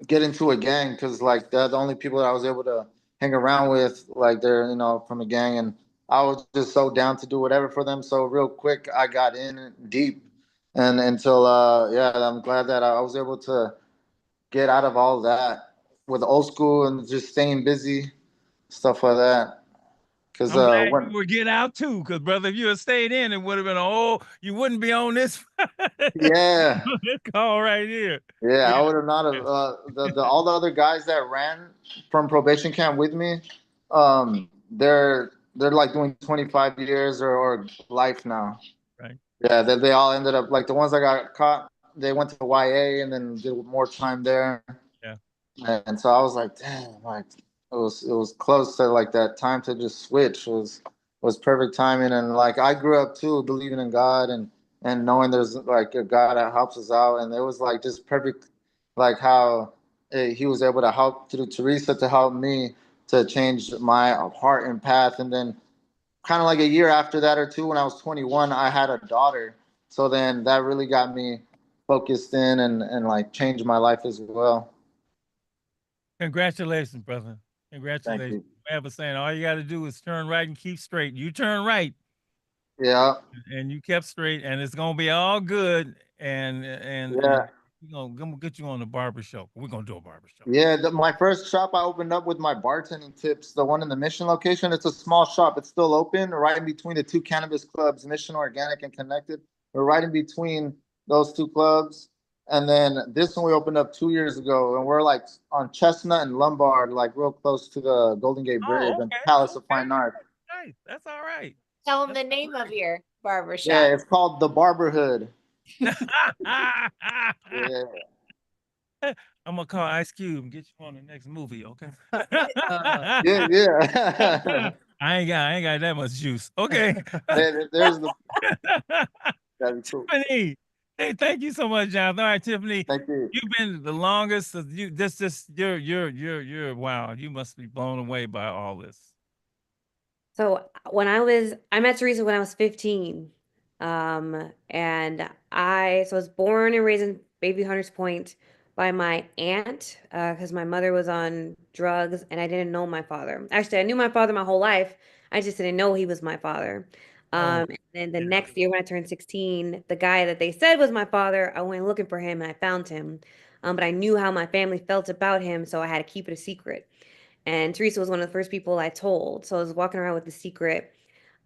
get into a gang because like they're the only people that I was able to hang around with, like they're from a gang, and I was just so down to do whatever for them. So real quick I got in deep, and until yeah, I'm glad that I was able to get out of all that with Old School and just staying busy, stuff like that. Because I'm glad when you would get out too, because brother, if you had stayed in, it would have been you wouldn't be on this, yeah. this call right here. Yeah, Yeah. I would have not have the all the other guys that ran from probation camp with me, they're like doing 25 years or life now. Right. Yeah, they all ended up like the ones that got caught, they went to YA and then did more time there. Yeah. And so I was like, damn, like it was close to like that time to just switch was perfect timing. And like I grew up too believing in God, and and knowing there's like a God that helps us out, and it was like just perfect, like how he was able to help through Teresa to help me to change my heart and path, and then kind of like a year after that or two, when I was 21, I had a daughter. So then that really got me focused in and like changed my life as well. Congratulations, brother. Thank Congratulations. you. I have a saying, all you got to do is turn right and keep straight. You turn right Yeah. and you kept straight, and it's gonna be all good. And Yeah. we're gonna get you on the barber show. We're gonna do a barber show. Yeah, my first shop I opened up with my bartending tips, the one in the Mission location. It's a small shop. It's still open, right in between the two cannabis clubs, Mission Organic and Connected. We're right in between those two clubs. And then this one we opened up 2 years ago, and we're like on Chestnut and Lombard, like real close to the Golden Gate Bridge Oh, and okay. Palace of Fine Art. Nice. That's all right. Tell them the name of your barber shop. Yeah, it's called the Barberhood. Yeah. I'm gonna call Ice Cube and get you on the next movie, okay? Yeah, yeah. I ain't got that much juice. Okay. There's the that'd be cool. Tiffany. Hey, thank you so much, Jonathan. All right, Tiffany. Thank you. You've been the longest of you. You're wow. You must be blown away by all this. So I met Teresa when I was 15. And I was born and raised in Baby Hunters Point by my aunt, because my mother was on drugs and I didn't know my father. Actually, I knew my father my whole life. I just didn't know he was my father. And then the next year when I turned 16, the guy that they said was my father, I went looking for him and I found him. But I knew how my family felt about him, so I had to keep it a secret. And Teresa was one of the first people I told. So I was walking around with the secret.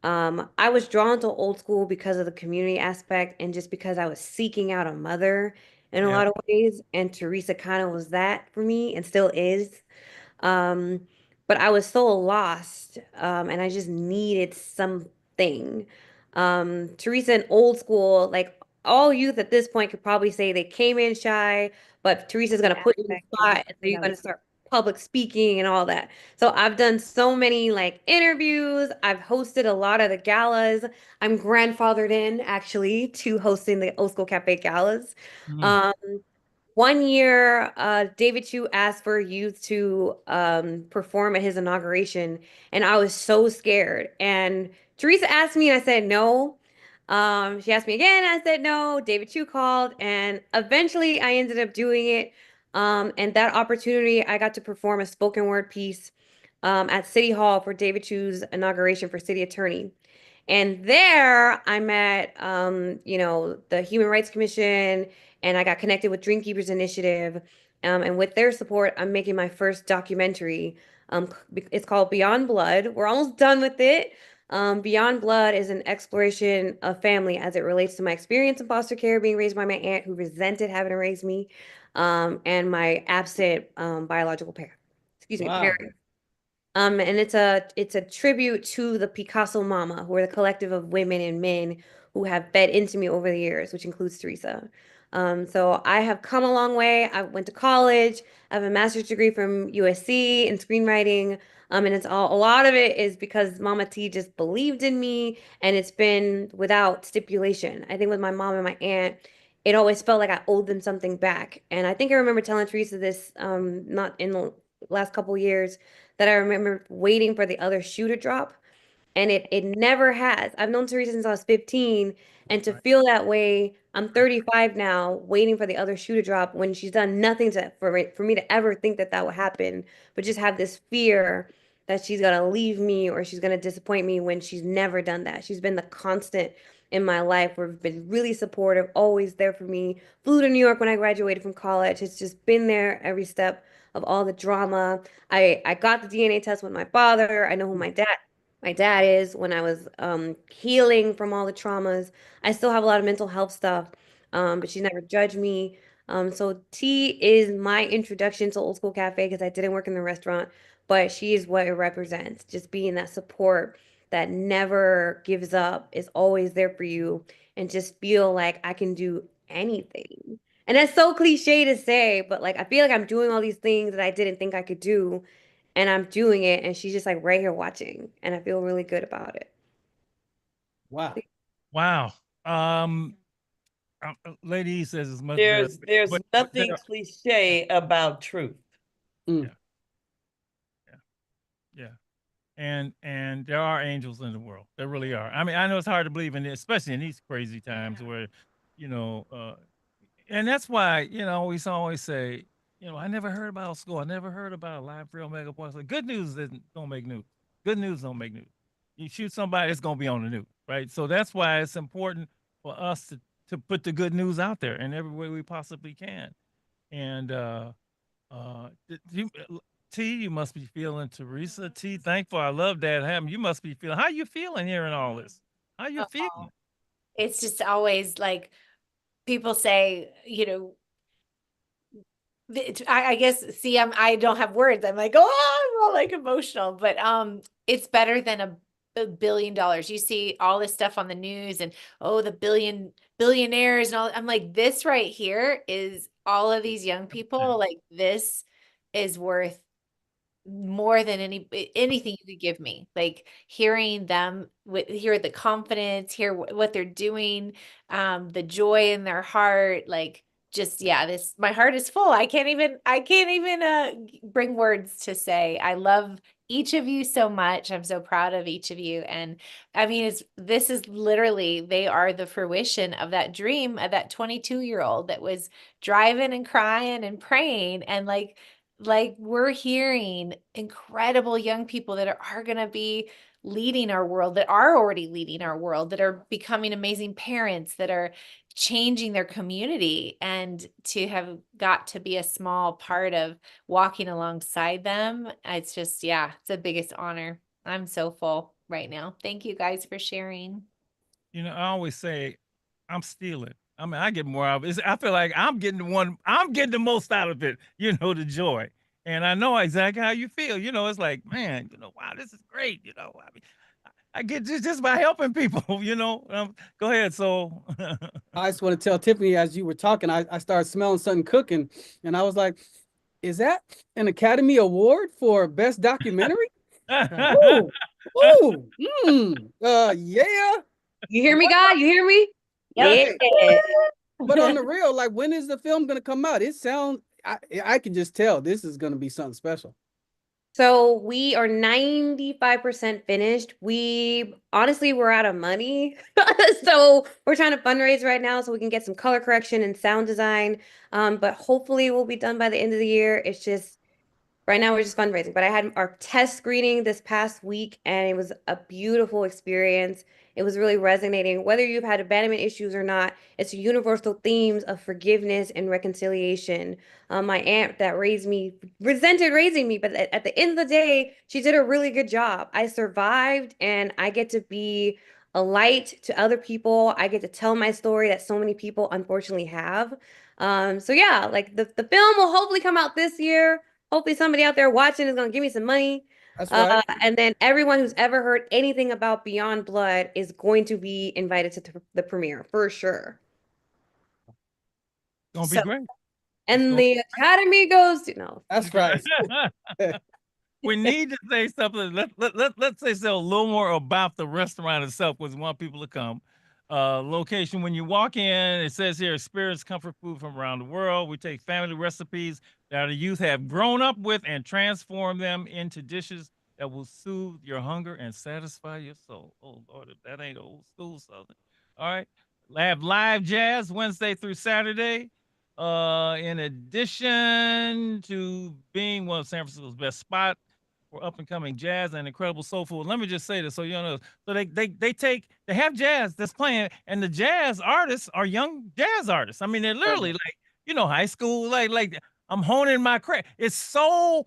I was drawn to old school because of the community aspect and just because I was seeking out a mother in a Yeah. lot of ways. And Teresa kind of was that for me and still is. Um, but I was so lost, and I just needed something. Teresa in old school, like all youth at this point could probably say they came in shy, but Teresa's gonna put you in the spot, and so you're gonna start public speaking and all that. So I've done so many like interviews. I've hosted a lot of the galas. I'm grandfathered in actually to hosting the Old School Cafe galas. Um, one year, David Chu asked for youth to perform at his inauguration, and I was so scared. And Teresa asked me, and I said no. She asked me again, and I said no. David Chu called, and eventually I ended up doing it. And that opportunity, I got to perform a spoken word piece at City Hall for David Chu's inauguration for city attorney. And there I met, the Human Rights Commission, and I got connected with Dream Keepers Initiative. And with their support, I'm making my first documentary. It's called Beyond Blood. We're almost done with it. Beyond Blood is an exploration of family as it relates to my experience in foster care, being raised by my aunt who resented having to raise me, and my absent biological parent. Excuse me, Wow. parent. And it's a tribute to the Picasso Mama, who are the collective of women and men who have fed into me over the years, which includes Teresa. So I have come a long way. I went to college. I have a master's degree from USC in screenwriting. And it's a lot of it is because Mama T just believed in me, and it's been without stipulation. I think with my mom and my aunt, it always felt like I owed them something back. And I think I remember telling Teresa this, not in the last couple years, that I remember waiting for the other shoe to drop, and it never has. I've known Teresa since I was 15, and to feel that way, I'm 35 now, waiting for the other shoe to drop when she's done nothing for me to ever think that that would happen, but just have this fear that she's gonna leave me or she's gonna disappoint me when she's never done that. She's been the constant in my life. We've been really supportive, always there for me. Flew to New York when I graduated from college. It's just been there every step of all the drama. I got the DNA test with my father. I know who my dad is when I was healing from all the traumas. I still have a lot of mental health stuff, but she never judged me. So T is my introduction to Old School Cafe because I didn't work in the restaurant, but she is what it represents. Just being that support that never gives up, is always there for you, and just feel like I can do anything. And that's so cliche to say, but like I feel like I'm doing all these things that I didn't think I could do, and I'm doing it, and she's just like right here watching, and I feel really good about it. Wow. Wow. Lady E says it's much better. There's But nothing cliche about truth. yeah, yeah. And there are angels in the world. There really are. I mean, I know it's hard to believe in, especially in these crazy times where, you know, and that's why, you know, we always say, you know, I never heard about school. I never heard about a live real mega point. Like, good news don't make news. Good news don't make news. You shoot somebody, it's gonna be on the news, right? So that's why it's important for us to put the good news out there in every way we possibly can. And you, T, you must be feeling, Teresa. T, thankful. I love that happened. You must be feeling. How you feeling hearing all this? How you feeling? It's just always like people say, you know, I guess, see, I don't have words. I'm like, oh, I'm all like emotional, but it's better than $1 billion. You see all this stuff on the news and oh, the billionaires and all. I'm like, this right here is all of these young people. Like this is worth more than anything you could give me. Like hearing them hear the confidence, hear what they're doing, the joy in their heart, like just yeah, this my heart is full. I can't even bring words to say I love each of you so much. I'm so proud of each of you. And I mean, this is literally, they are the fruition of that dream of that 22-year-old that was driving and crying and praying, and like we're hearing incredible young people that are going to be leading our world, that are already leading our world, that are becoming amazing parents, that are changing their community, and to have got to be a small part of walking alongside them. It's just, yeah, it's the biggest honor. I'm so full right now. Thank you guys for sharing. You know, I always say, I'm stealing. I mean, I get more out of it. I feel like I'm getting I'm getting the most out of it, you know, the joy. And I know exactly how you feel. You know, it's like, man, you know, wow, this is great. You know, I mean, I get just by helping people, you know. Go ahead. So I just want to tell Tiffany, as you were talking, I started smelling something cooking, and I was like, "Is that an Academy Award for Best Documentary?" Ooh, ooh, yeah. You hear me, God? You hear me? Right. Yeah. But on the real, like, when is the film gonna come out? It sounds, I can just tell this is gonna be something special. So we are 95% finished. We honestly, we're out of money. So we're trying to fundraise right now so we can get some color correction and sound design. But hopefully we'll be done by the end of the year. It's just right now we're just fundraising. But I had our test screening this past week and it was a beautiful experience. It was really resonating. Whether you've had abandonment issues or not, it's universal themes of forgiveness and reconciliation. My aunt that raised me resented raising me, but at the end of the day, she did a really good job. I survived and I get to be a light to other people. I get to tell my story that so many people unfortunately have. So yeah, like the film will hopefully come out this year. Hopefully somebody out there watching is going to give me some money. That's right. And then everyone who's ever heard anything about Beyond Blood is going to be invited to the premiere for sure. Gonna be great. And the Academy goes to no. That's right. We need to say something. Let's say so a little more about the restaurant itself because we want people to come. Location, when you walk in, it says here, experience comfort food from around the world. We take family recipes that the youth have grown up with and transform them into dishes that will soothe your hunger and satisfy your soul. Oh, Lord, if that ain't old school Southern. All right. Have live jazz Wednesday through Saturday. In addition to being one of San Francisco's best spots for up and coming jazz and incredible soul food. Let me just say this so you know. So they have jazz that's playing, and the jazz artists are young jazz artists. I mean, they're literally like, you know, high school, like I'm honing my craft. It's so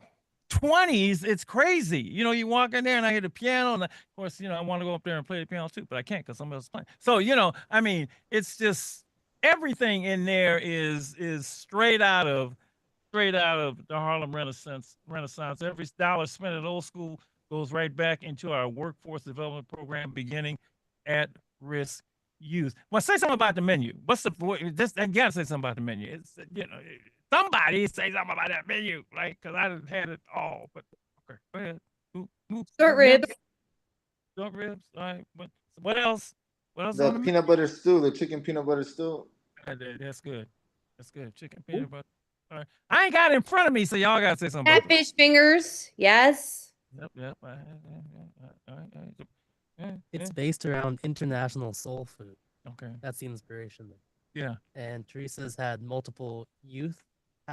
20s, it's crazy. You know, you walk in there and I hear the piano, and of course, you know, I want to go up there and play the piano too, but I can't because somebody else is playing. So, you know, I mean, it's just everything in there is straight out of the Harlem Renaissance. Every dollar spent at Old School goes right back into our workforce development program, beginning at risk youth. Well, say something about the menu. What's the just? I gotta say something about the menu. It's, you know, somebody say something about that menu, like because I didn't had it all. But okay, go ahead. Short ribs. Short ribs. All right. What else? What else The on the menu? peanut butter stew, the chicken peanut butter stew. That's good. That's good. Chicken peanut butter. All right. I ain't got it in front of me, so y'all gotta say something about that. Catfish fingers, yes. Yep. It's based around international soul food. Okay. That's the inspiration there. Yeah. And Teresa's had multiple youth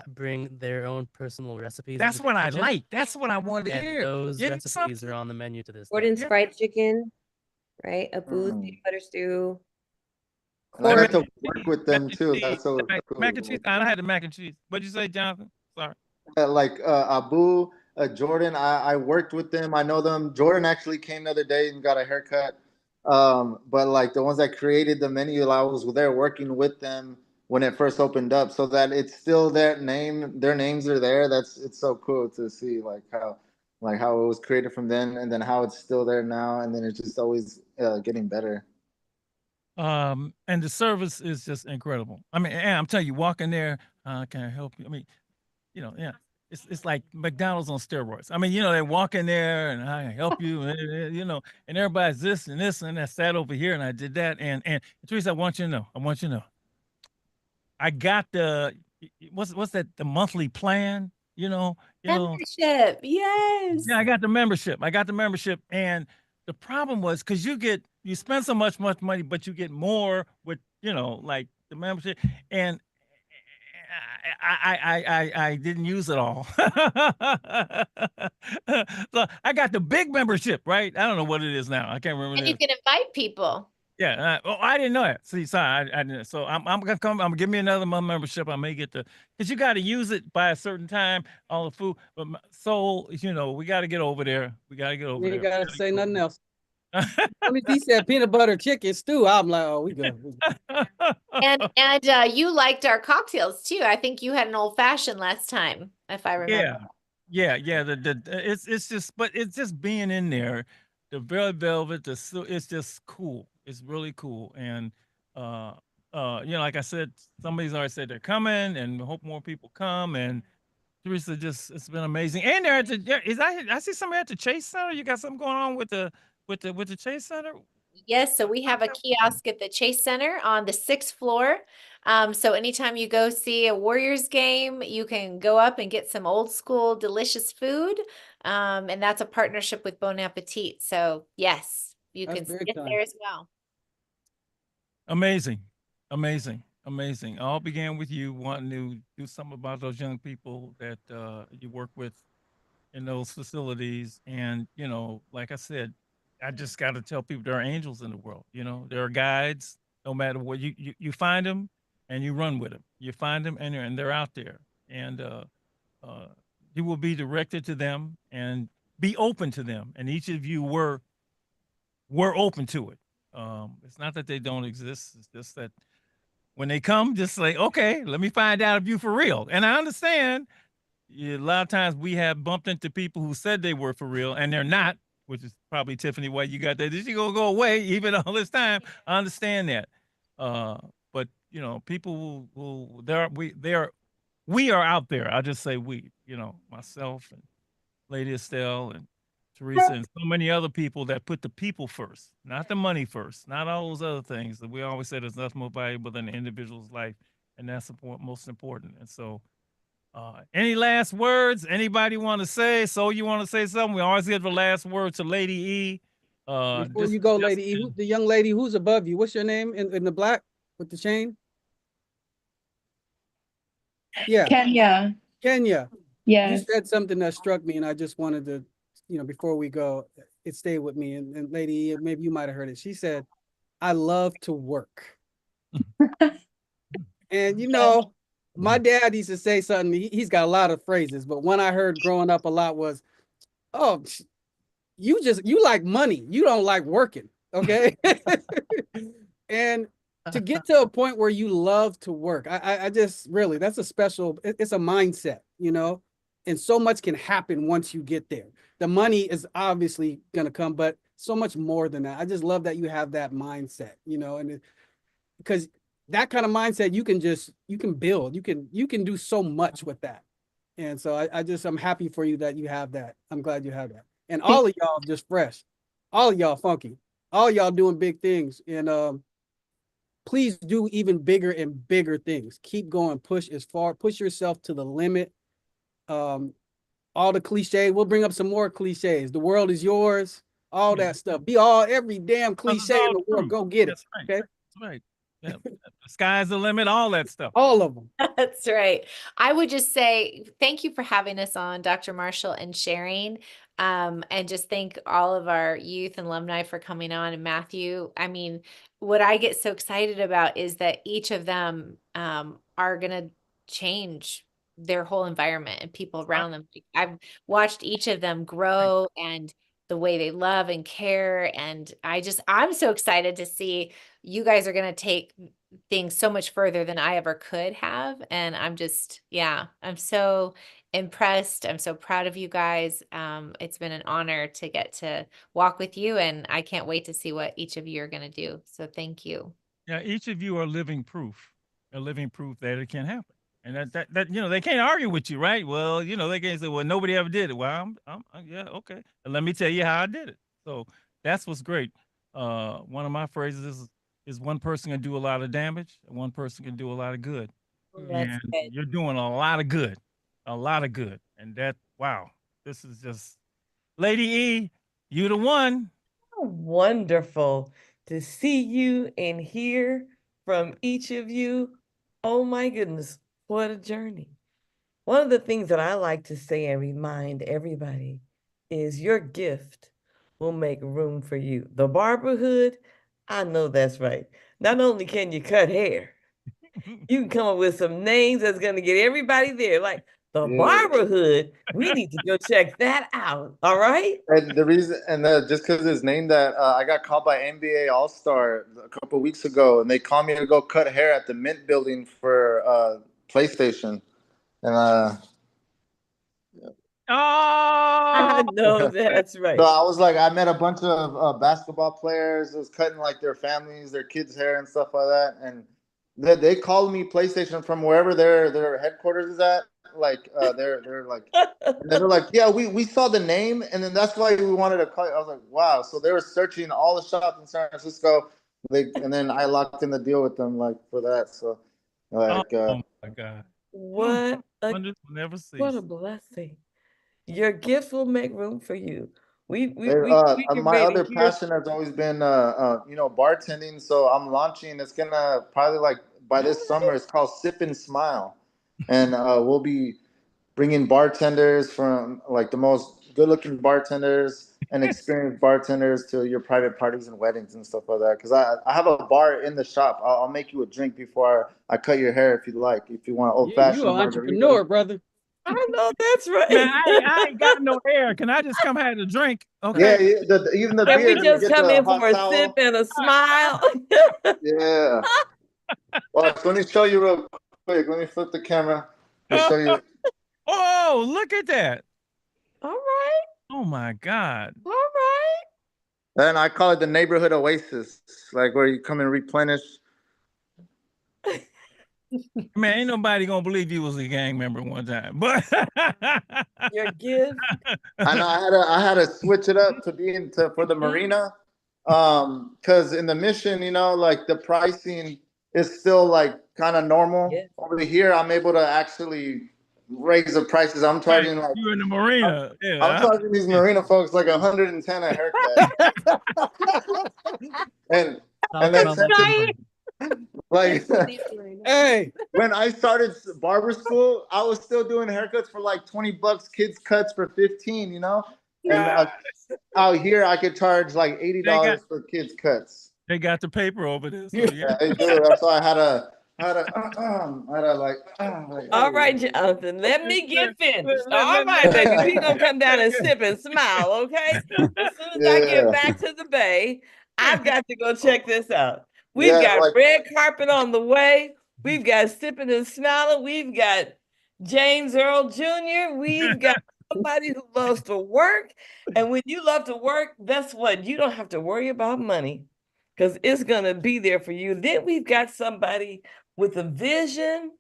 bring their own personal recipes. That's into what the I kitchen, like. That's what I wanted to and hear. those Yeah, recipes are on the menu to this day. Gordon's Yeah. fried chicken, right? A booth Mhm. peanut butter stew. And I Mac got Corn. to work with them and too. cheese. That's so Mac and cool. cheese. I had the mac and cheese. What'd you say, Jonathan? Sorry. Like Abu, Jordan, I worked with them. I know them. Jordan actually came the other day and got a haircut. But like the ones that created the menu, I was there working with them when it first opened up, so that it's still their name. Their names are there. It's so cool to see like how it was created from then, and then how it's still there now, and then it's just always getting better. And the service is just incredible. I mean, and I'm telling you, walking there, can I help you? I mean, yeah. It's like McDonald's on steroids. I mean, they walk in there and I help you, and everybody's this and this and that sat over here and I did that. And Teresa, I want you to know, I got what's that, the monthly plan, Membership. Yes. yeah, I got the membership. And the problem was because you spend so much money, but you get more with, like the membership. And I didn't use it all. So I got the big membership, right? I don't know what it is now. I can't remember. And you can invite people. Yeah. I didn't know that. See, sorry, I didn't. So I'm gonna come. I'm gonna give me another month membership. I may get because you got to use it by a certain time. All the food, but Soul, we got to get over there. We got to get over You there. ain't gotta say nothing else. I mean, he said peanut butter chicken stew. I'm like, oh, we good. And you liked our cocktails too. I think you had an old fashioned last time, if I remember. Yeah. It's just, but it's just being in there, the red velvet, it's just cool. It's really cool. And like I said, somebody's already said they're coming, and we hope more people come. And Teresa, it's been amazing. And they're I see somebody at the Chase Center. You got something going on with the Chase Center? Yes, so we have a kiosk at the Chase Center on the 6th floor. So anytime you go see a Warriors game, you can go up and get some old school delicious food. And that's a partnership with Bon Appetit. So yes, you That's can very get kind. there as well. Amazing. All began with you wanting to do something about those young people that you work with in those facilities. And, like I said, I just got to tell people there are angels in the world. There are guides, no matter what you find them and you run with them. You find them and they're out there. And you will be directed to them and be open to them. And each of you were open to it. It's not that they don't exist. It's just that when they come, just like, okay, let me find out if you for real. And I understand a lot of times we have bumped into people who said they were for real and they're not, which is probably Tiffany why you got that. Is she gonna go away even all this time? I understand that. But people we are out there. I'll just say we, myself and Lady Estelle and Teresa and so many other people that put the people first, not the money first, not all those other things that we always said is nothing more valuable than the individual's life. And that's the most important. And so any last words? Anybody want to say? So you want to say something? We always give the last word to Lady E. Before you go, Lady E, the young lady who's above you, what's your name in the black with the chain? Yeah. Kenya. Kenya. Yes. You said something that struck me, and I just wanted to, before we go, it stayed with me. And Lady E, maybe you might have heard it. She said, I love to work. And my dad used to say something, he's got a lot of phrases, but one I heard growing up a lot was, oh, you like money. You don't like working. Okay. And to get to a point where you love to work, I just really, that's it's a mindset, and so much can happen once you get there. The money is obviously going to come, but so much more than that. I just love that you have that mindset, and because that kind of mindset, you can build, you can do so much with that. And so I'm happy for you that you have that. I'm glad you have that. And all of y'all just fresh, all of y'all funky, all y'all doing big things. And please do even bigger and bigger things. Keep going, push yourself to the limit. All the cliches, we'll bring up some more cliches. The world is yours, all that stuff. Be every damn cliche in the world. Go get it. Right. Okay. That's right. Yeah. The sky's the limit, all that stuff. All of them. That's right. I would just say thank you for having us on, Dr. Marshall, and sharing. And just thank all of our youth and alumni for coming on. And Matthew, I mean, what I get so excited about is that each of them are going to change their whole environment and people around them. I've watched each of them grow and the way they love and care. And I'm so excited to see you guys are going to take things so much further than I ever could have. And I'm so impressed. I'm so proud of you guys. It's been an honor to get to walk with you, and I can't wait to see what each of you are going to do. So thank you. Yeah, each of you are living proof that it can happen. And that they can't argue with you, right? Well, they can't say, well, nobody ever did it. Well, yeah, okay. And let me tell you how I did it. So that's what's great. One of my phrases is one person can do a lot of damage and one person can do a lot of good. That's And good. you're doing a lot of good. And wow, this is just Lady E, you the one. Wonderful to see you and hear from each of you. Oh my goodness, what a journey. One of the things that I like to say and remind everybody is your gift will make room for you. The barberhood, I know that's right. Not only can you cut hair, you can come up with some names that's going to get everybody there. Like the barberhood, we need to go check that out. All right. And the reason, just because it's named that, I got called by NBA All Star a couple weeks ago, and they called me to go cut hair at the Mint Building for PlayStation, and I Oh, know that's right. so I was like, I met a bunch of basketball players. I was cutting like their families, their kids' hair and stuff like that, and they called me PlayStation from wherever their headquarters is at. Like they're like, and they're like, yeah, we saw the name, and then that's why we wanted to call you. I was like, wow. So they were searching all the shops in San Francisco, and then I locked in the deal with them like for that. So like, oh my God. What a Wonders will never cease. what a blessing. Your gift will make room for you. We get my ready other to hear. passion has always been bartending. So I'm launching. It's gonna probably like by this summer. It's called Sip and Smile, and we'll be bringing bartenders from like the most good-looking bartenders and experienced bartenders to your private parties and weddings and stuff like that. Because I have a bar in the shop. I'll make you a drink before I cut your hair if you like. If you want old-fashioned You an margarita. entrepreneur, brother. I know that's right. Man, I ain't got no hair. Can I just come have a drink? Yeah, Okay. even the Can we beer. You just get come the in hot for a towel. sip and a smile? Yeah. Well, let me show you real quick. Let me flip the camera and show you. Oh, look at that. All right. Oh my God. All right. And I call it the neighborhood oasis, like where you come and replenish. Man, ain't nobody gonna believe you was a gang member one time. But your gift. I know I had to switch it up to be for the marina. Because in the mission, like the pricing is still like kind of normal. Yes. Over here, I'm able to actually raise the prices. I'm charging like you in the marina. I'm charging these marina folks like 110 a haircut. and that's like hey, when I started barber school, I was still doing haircuts for like $20, kids cuts for 15, and out here I could charge like $80 for kids cuts. They got the paper over there. So Yeah, they do. That's why I had to like. All right, Jonathan, let me get finished. All right, baby, we gonna come down and sip and smile, okay? As soon as I get back to the bay, I've got to go check this out. We've got red carpet on the way. We've got sipping and smiling. We've got James Earl Jr. We've got somebody who loves to work. And when you love to work, that's what you don't have to worry about money because it's gonna be there for you. Then we've got somebody with a vision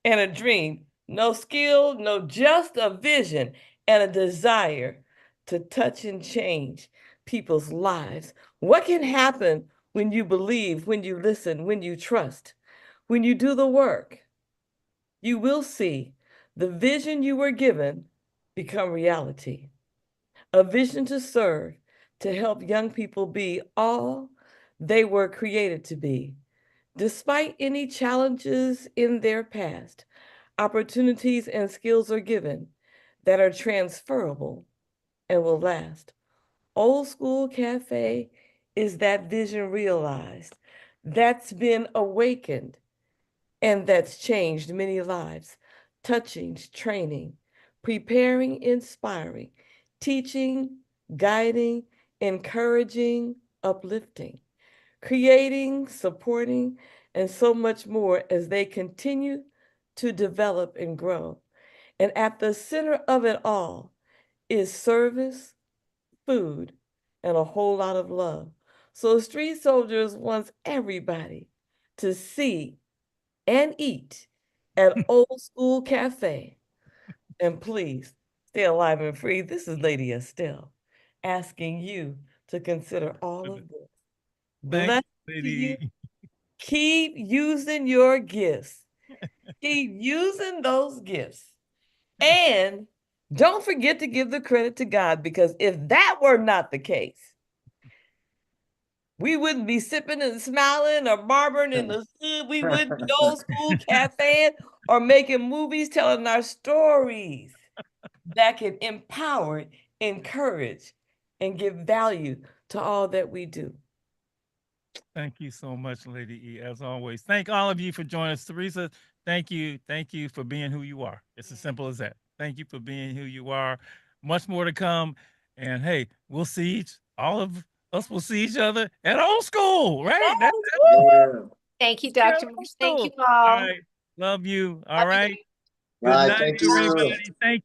and a dream, no skill, no, just a vision and a desire to touch and change people's lives. What can happen when you believe, when you listen, when you trust, when you do the work, you will see the vision you were given become reality. A vision to serve, to help young people be all they were created to be. Despite any challenges in their past, opportunities and skills are given that are transferable and will last. Old School Cafe is that vision realized, that's been awakened, and that's changed many lives, touching, training, preparing, inspiring, teaching, guiding, encouraging, uplifting, creating, supporting, and so much more as they continue to develop and grow. And at the center of it all is service, food, and a whole lot of love. So Street Soldiers wants everybody to see and eat at Old School Cafe. And please stay alive and free. This is Lady Estelle asking you to consider all of this. Thank Bless you, to you. Lady. Keep using your gifts. Keep using those gifts. And don't forget to give the credit to God, because if that were not the case, we wouldn't be sipping and smiling or barbering in the hood. We wouldn't be Old School Cafe or making movies telling our stories that can empower, encourage, and give value to all that we do. Thank you so much, Lady E, as always. Thank all of you for joining us. Teresa, thank you. Thank you for being who you are. It's as simple as that. Thank you for being who you are. Much more to come. And hey, we'll see all of us will see each other at Old School, right? That's Thank you, yeah, Dr. Old Marsh. Thank you School. All all. right. Love you. All Love you right. guys. Good Bye. night, Thank you. everybody. Thank you.